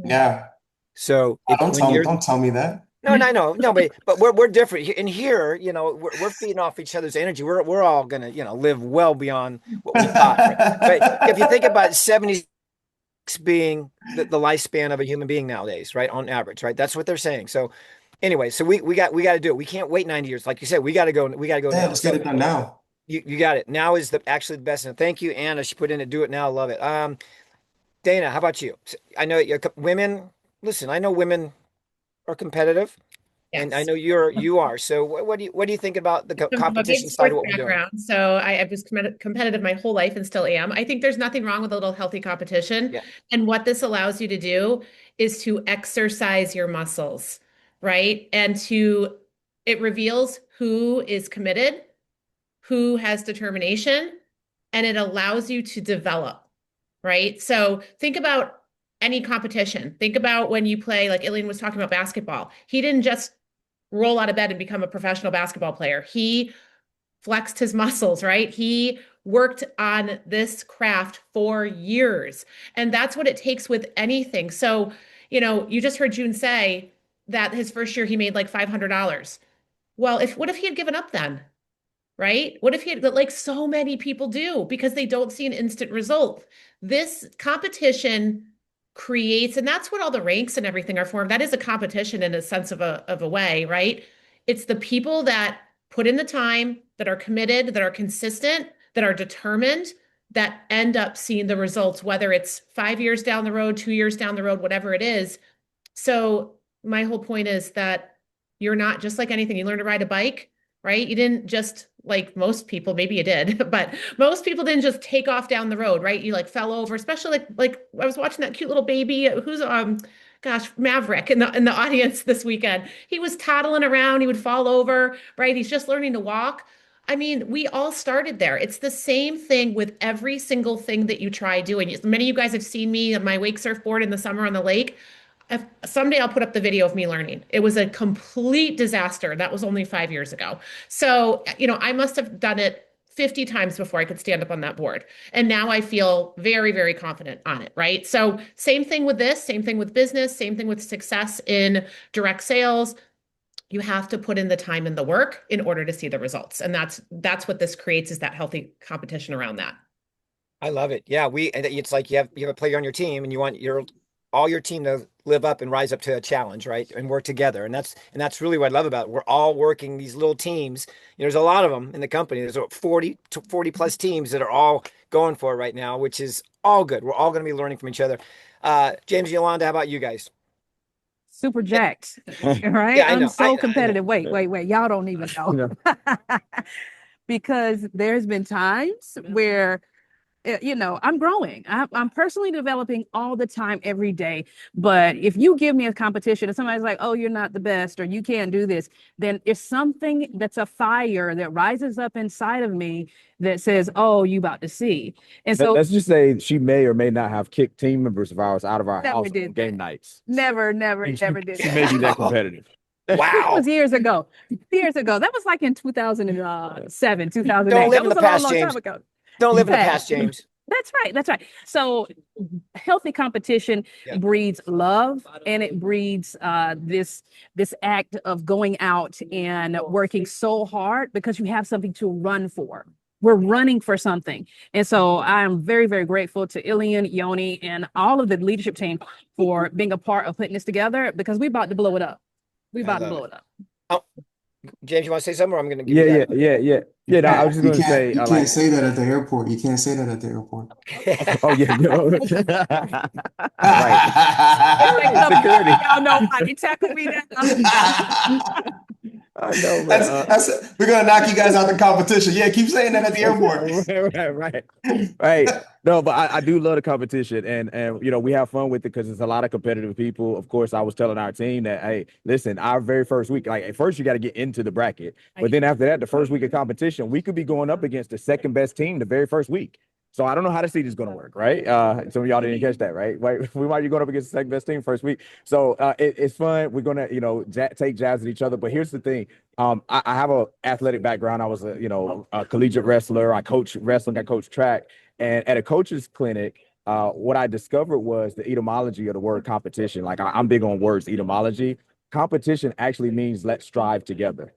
yeah, So if don't when tell me, you're don't tell me that. no, no, no, no, but we're different. In here, we're feeding off each other's energy. We're all gonna, live well beyond what we thought, right? But if you think about 76 being the lifespan of a human being nowadays, right? On average, right? That's what they're saying. So anyway, so we got to do it. We can't wait 90 years. Like you said, we got to go Yeah, now. let's get So it done now. you got it. Now is actually the best. And thank you, Anna. She put in it. Do it now. Love it. Dana, how about you? I know women. Listen, I know women are competitive, and I Yes. know you are. So what do you think about the Come from a big competition side of sports what we're doing? background, so I was competitive my whole life and still am. I think there's nothing wrong with a little healthy competition. Yeah, And what this allows you to do is to exercise your muscles, right? It reveals who is committed, who has determination, and it allows you to develop, right? So think about any competition. Think about when you play, like Ilian was talking about basketball. He didn't just roll out of bed and become a professional basketball player. He flexed his muscles, right? He worked on this craft for years. And that's what it takes with anything. So, you just heard June say that his first year he made like $500. Well, what if he had given up then? Right? What if he had, like so many people do, because they don't see an instant result? This competition creates, and that's what all the ranks and everything are for. That is a competition in a sense of a way, right? It's the people that put in the time, that are committed, that are consistent, that are determined, that end up seeing the results, whether it's 5 years down the road, 2 years down the road, whatever it is. So my whole point is that you're not just like anything. You learn to ride a bike, right? You didn't just, like most people, maybe you did, but most people didn't just take off down the road, right? You like fell over, especially like I was watching that cute little baby who's gosh, Maverick in the audience this weekend. He was toddling around, he would fall over, right? He's just learning to walk. I mean, we all started there. It's the same thing with every single thing that you try doing. Many of you guys have seen me on my wake surfboard in the summer on the lake. Someday I'll put up the video of me learning. It was a complete disaster. That was only 5 years ago. So, I must have done it 50 times before I could stand up on that board. And now I feel very, very confident on it, right? So, same thing with this, same thing with business, same thing with success in direct sales. You have to put in the time and the work in order to see the results. And that's what this creates, is that healthy competition around that. I love it. Yeah, and it's like you have a player on your team, and you want all your team to live up and rise up to a challenge, right? And work together. And that's really what I love about it. We're all working these little teams. There's a lot of them in the company. There's 40 to 40 plus teams that are all going for it right now, which is all good. We're all going to be learning from each other. James, Yolanda, how about you guys? Super jacked, right? Yeah, I I'm know. so I know. competitive. Wait. Y'all don't even know. Because there's been times where I'm growing. I'm personally developing all the time, every day. But if you give me a competition and somebody's like, oh, you're not the best or you can't do this, then it's something that's a fire that rises up inside of me that says, oh, you about to see. And so Let's just say she may or may not have kicked team members of ours out of our never house did on game that. nights. Never did She that. may be that competitive. That Wow. was years ago. Years ago. That was like in 2007, 2008. Don't live That in was the a long, past, long time James. ago. Don't live in the Yes. past, James. That's right. That's right. So healthy competition Yeah. breeds love, and it breeds this act of going out and working so hard because you have something to run for. We're running for something. And so I am very, very grateful to Ilian, Yoni, and all of the leadership team for being a part of putting this together because we about to blow it up. We I about to love blow it. it up. Oh, James, you want to say something, or I'm going to give Yeah, you yeah, that? yeah, yeah. Yeah, no, I was just You gonna can't say you can't like, say that at the airport. You can't say that at the airport. oh yeah, yo. Right. It's like Security. y'all know why they tackle me that. I know, man. That's we're gonna knock you guys out the competition. Yeah, keep saying that at the airport. Right. No, but I do love the competition, and we have fun with it because there's a lot of competitive people. Of course, I was telling our team that, hey, listen, our very first week, like at first you got to get into the bracket, but then after that, the first week of competition, we could be going up against the second best team the very first week. So I don't know how the seed is going to work, right? Some of y'all didn't catch that, right? Right. We might be going up against the second best team first week. So it's fun. We're gonna, take jabs at each other. But here's the thing: I have a athletic background. I was a collegiate wrestler. I coach wrestling. I coach track. And at a coach's clinic, what I discovered was the etymology of the word competition. Like I'm big on words, etymology. Competition actually means let's strive together.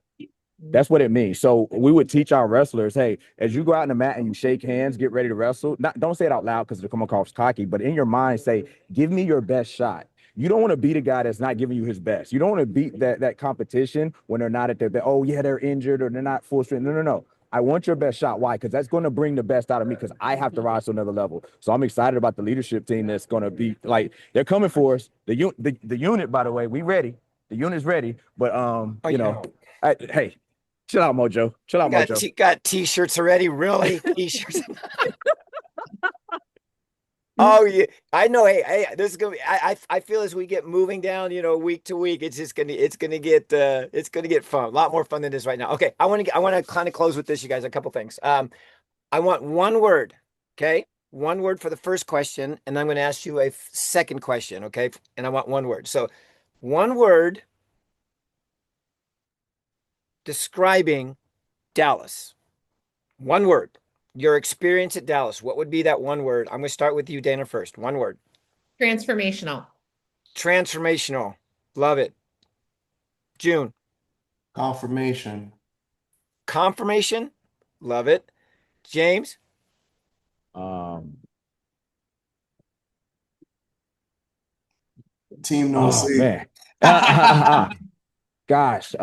That's what it means. So we would teach our wrestlers, hey, as you go out in the mat and you shake hands, get ready to wrestle. Don't say it out loud because it'll come across cocky, but in your mind, say, give me your best shot. You don't want to beat a guy that's not giving you his best. You don't want to beat that competition when they're not at their best. Oh, yeah, they're injured or they're not full strength. No, no, no. I want your best shot. Why? Because that's going to bring the best out of me because I have to rise to another level. So I'm excited about the leadership team that's going to be like, they're coming for us. The unit, by the way, we ready. The unit's ready. But, Oh, yeah. hey, chill out, Mojo. Chill out, Mojo. Got t-shirts already, really? T-shirts. Oh yeah, I know. Hey, this is gonna be. I feel as we get moving down, week to week, it's gonna get fun. A lot more fun than this right now. Okay, I want to kind of close with this, you guys. A couple things. I want one word. Okay, one word for the first question, and I'm going to ask you a second question. Okay, and I want one word. So, one word describing Dallas. One word. Your experience at Dallas. What would be that one word? I'm going to start with you, Dana, first. One word. Transformational. Transformational. Love it. June. Confirmation. Confirmation. Love it. James. Um, Team no oh sleep. man. Gosh.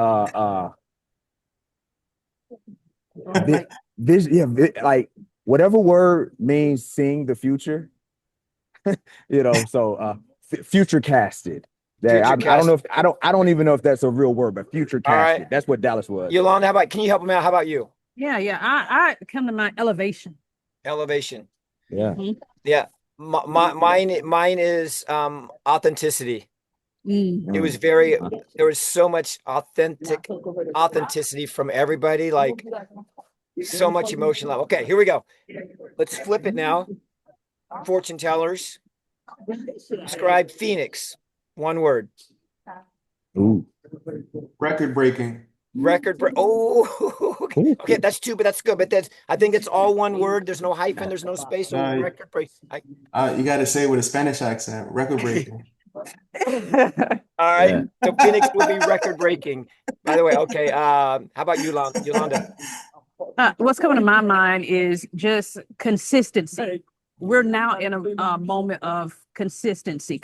This, yeah, like whatever word means seeing the future, so future casted. That Future I don't know cast. if I don't even know if that's a real word, but future All right. casted. That's what Dallas was. Yolanda, can you help him out? How about you? Yeah. I come to my elevation. Elevation. Yeah. Mhm. Yeah. Mine is authenticity. It was there was so much authenticity from everybody, like so much emotion level. Okay, here we go. Let's flip it now. Fortune tellers. Describe Phoenix. One word. Ooh. Record breaking. Oh, okay. Ooh. Okay, that's two, but that's good. But I think it's all one word. There's no hyphen, there's no space. So No, record break. you got to say it with a Spanish accent. Record breaking. All right. Yeah. So Phoenix will be record breaking. By the way, okay. How about you, Yolanda? What's coming to my mind is just consistency. We're now in a moment of consistency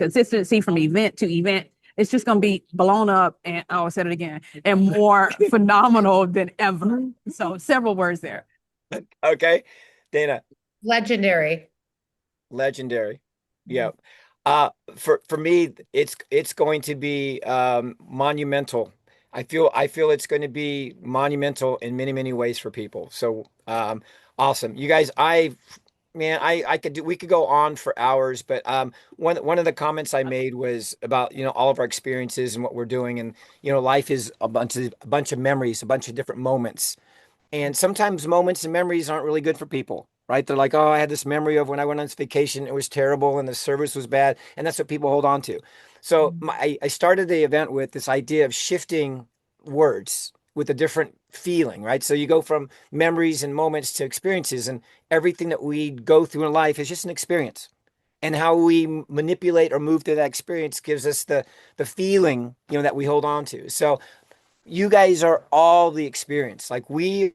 from event to event. It's just going to be blown up, and I said it again, and more phenomenal than ever. So several words there. Okay. Dana, Legendary. legendary. Yeah. For me, it's going to be monumental. I feel it's going to be monumental in many, many ways for people. So awesome. You guys, man, I could we could go on for hours, but one of the comments I made was about, all of our experiences and what we're doing, and life is a bunch of memories, a bunch of different moments. And sometimes moments and memories aren't really good for people, right? They're like, oh, I had this memory of when I went on this vacation, it was terrible and the service was bad. And that's what people hold on to. So I started the event with this idea of shifting words with a different feeling, right? So you go from memories and moments to experiences, and everything that we go through in life is just an experience. And how we manipulate or move through that experience gives us the feeling, that we hold on to. So you guys are all the experience. Like we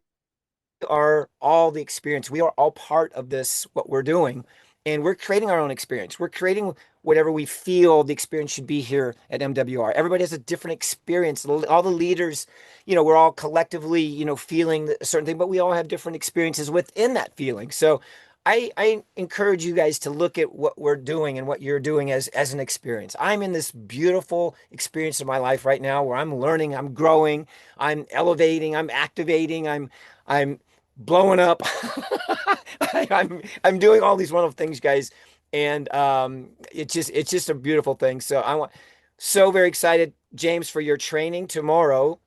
are all the experience. We are all part of this, what we're doing. And we're creating our own experience. We're creating whatever we feel the experience should be here at MWR. Everybody has a different experience. All the leaders, we're all collectively, feeling a certain thing, but we all have different experiences within that feeling. So I encourage you guys to look at what we're doing and what you're doing as an experience. I'm in this beautiful experience of my life right now where I'm learning, I'm growing, I'm elevating, I'm activating, I'm blowing up. I'm doing all these wonderful things, guys, and it's just a beautiful thing. So I want so very excited, James, for your training tomorrow.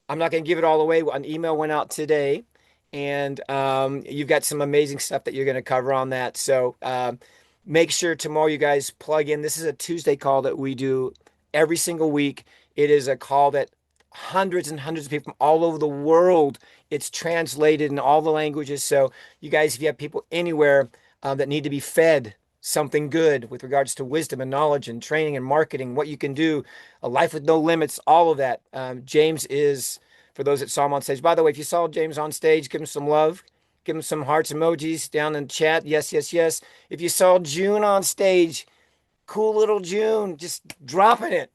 I'm not going to give it all away. An email went out today, and you've got some amazing stuff that you're going to cover on that. So make sure tomorrow you guys plug in. This is a Tuesday call that we do every single week. It is a call that hundreds and hundreds of people from all over the world. It's translated in all the languages. So you guys, if you have people anywhere that need to be fed something good with regards to wisdom and knowledge and training and marketing, what you can do, a life with no limits, all of that. James is, for those that saw him on stage. By the way, if you saw James on stage, give him some love. Give him some hearts emojis down in the chat. Yes, yes, yes. If you saw June on stage, cool little June, just dropping it.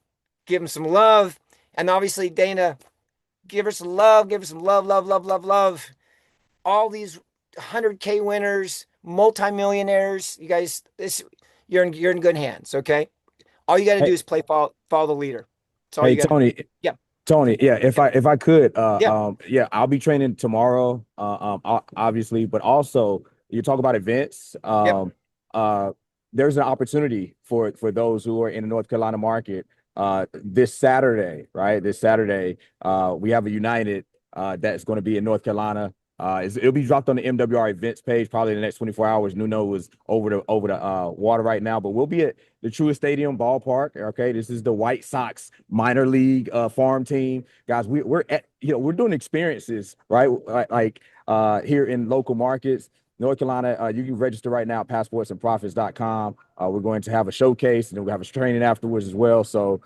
Give him some love. And obviously, Dana, give her some love. Give her some love, love, love, love, love. All these 100K winners, multimillionaires. You guys, you're in good hands. Okay. All you got to do Hey, is follow the leader. That's all hey, you got to do. Tony. Yeah. Tony, yeah, if I could, Yeah. yeah, I'll be training tomorrow, obviously, but also you talk about events. Yep. Uh, there's an opportunity for those who are in the North Carolina market. This Saturday, right? This Saturday, we have a United that's going to be in North Carolina. It'll be dropped on the MWR events page probably in the next 24 hours. Nuno is over the water right now, but we'll be at the Truist Stadium ballpark. Okay, this is the White Sox minor league farm team, guys. We're at we're doing experiences, right? Here in local markets. North Carolina, you can register right now at passportsandprofits.com. We're going to have a showcase and then we'll have a training afterwards as well. So,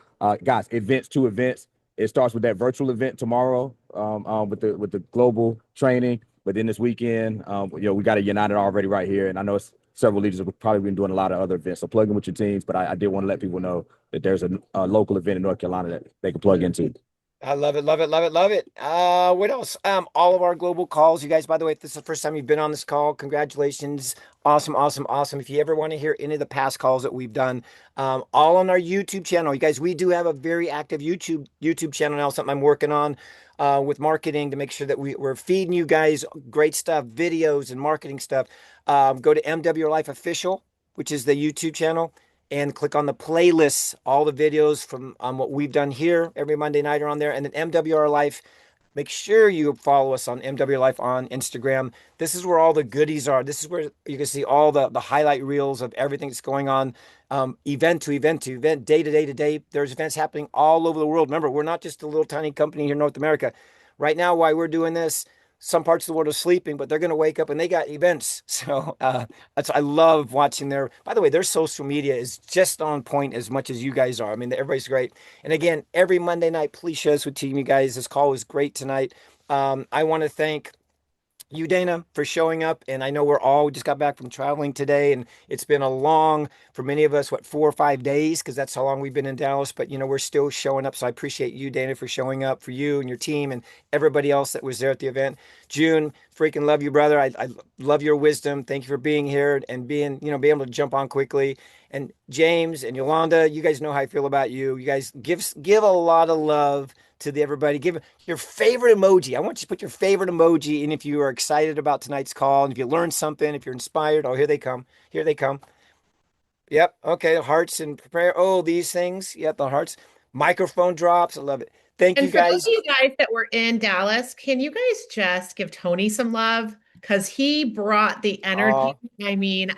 guys, two events. It starts with that virtual event tomorrow with the global training. But then this weekend, we got a United already right here. And I know it's several leaders have probably been doing a lot of other events. So plug in with your teams. But I did want to let people know that there's a local event in North Carolina that they can plug into. I love it, love it, love it, love it. What else? All of our global calls, you guys, by the way, if this is the first time you've been on this call, congratulations. Awesome, awesome, awesome. If you ever want to hear any of the past calls that we've done, all on our YouTube channel. You guys, we do have a very active YouTube channel now, something I'm working on with marketing to make sure that we're feeding you guys great stuff, videos and marketing stuff. Go to MW Life Official, which is the YouTube channel, and click on the playlists. All the videos from what we've done here every Monday night are on there. And then MWR Life, make sure you follow us on MW Life on Instagram. This is where all the goodies are. This is where you can see all the highlight reels of everything that's going on, event to event to event, day to day to day. There's events happening all over the world. Remember, we're not just a little tiny company here in North America. Right now, while we're doing this, some parts of the world are sleeping, but they're going to wake up and they got events. So I love watching by the way, their social media is just on point as much as you guys are. I mean, everybody's great. And again, every Monday night, please share this with team, you guys. This call was great tonight. I want to thank you, Dana, for showing up. And I know we just got back from traveling today, and it's been for many of us, 4 or 5 days, because that's how long we've been in Dallas. But, we're still showing up. So I appreciate you, Dana, for showing up, for you and your team and everybody else that was there at the event. June, freaking love you, brother. I love your wisdom. Thank you for being here and being able to jump on quickly. And James and Yolanda, you guys know how I feel about you. You guys give a lot of love to everybody. Give your favorite emoji. I want you to put your favorite emoji. And if you are excited about tonight's call, and if you learned something, if you're inspired, oh, here they come. Here they come. Yep. Okay. Hearts and prepare. Oh, these things. Yep. The hearts. Microphone drops. I love it. Thank you And for those of guys. you guys that were in Dallas, can you guys just give Tony some love? Because he brought the energy. Oh, I mean,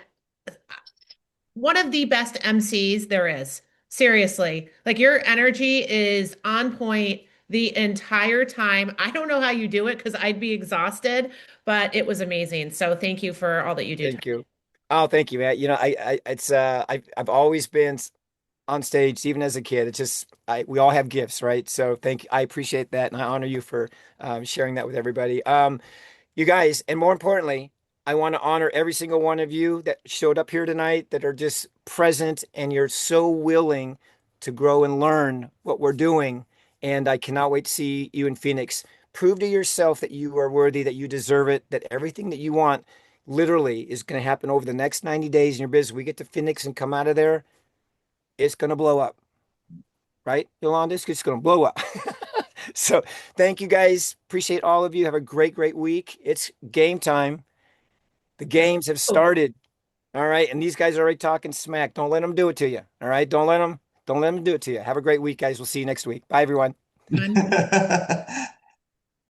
one of the best MCs there is. Seriously. Like your energy is on point the entire time. I don't know how you do it because I'd be exhausted, but it was amazing. So thank you for all that you do. thank you. Oh, thank you, man. I've always been on stage, even as a kid. It's just we all have gifts, right? So I appreciate that, and I honor you for sharing that with everybody. You guys, and more importantly, I want to honor every single one of you that showed up here tonight that are just present and you're so willing to grow and learn what we're doing. And I cannot wait to see you in Phoenix. Prove to yourself that you are worthy, that you deserve it, that everything that you want literally is going to happen over the next 90 days in your business. We get to Phoenix and come out of there, it's going to blow up, right, Yolanda? It's just going to blow up. So thank you guys. Appreciate all of you. Have a great, great week. It's game time. The games have started. All right. And these guys are already talking smack. Don't let them do it to you. All right. Don't let them do it to you. Have a great week, guys. We'll see you next week. Bye, everyone. Fun.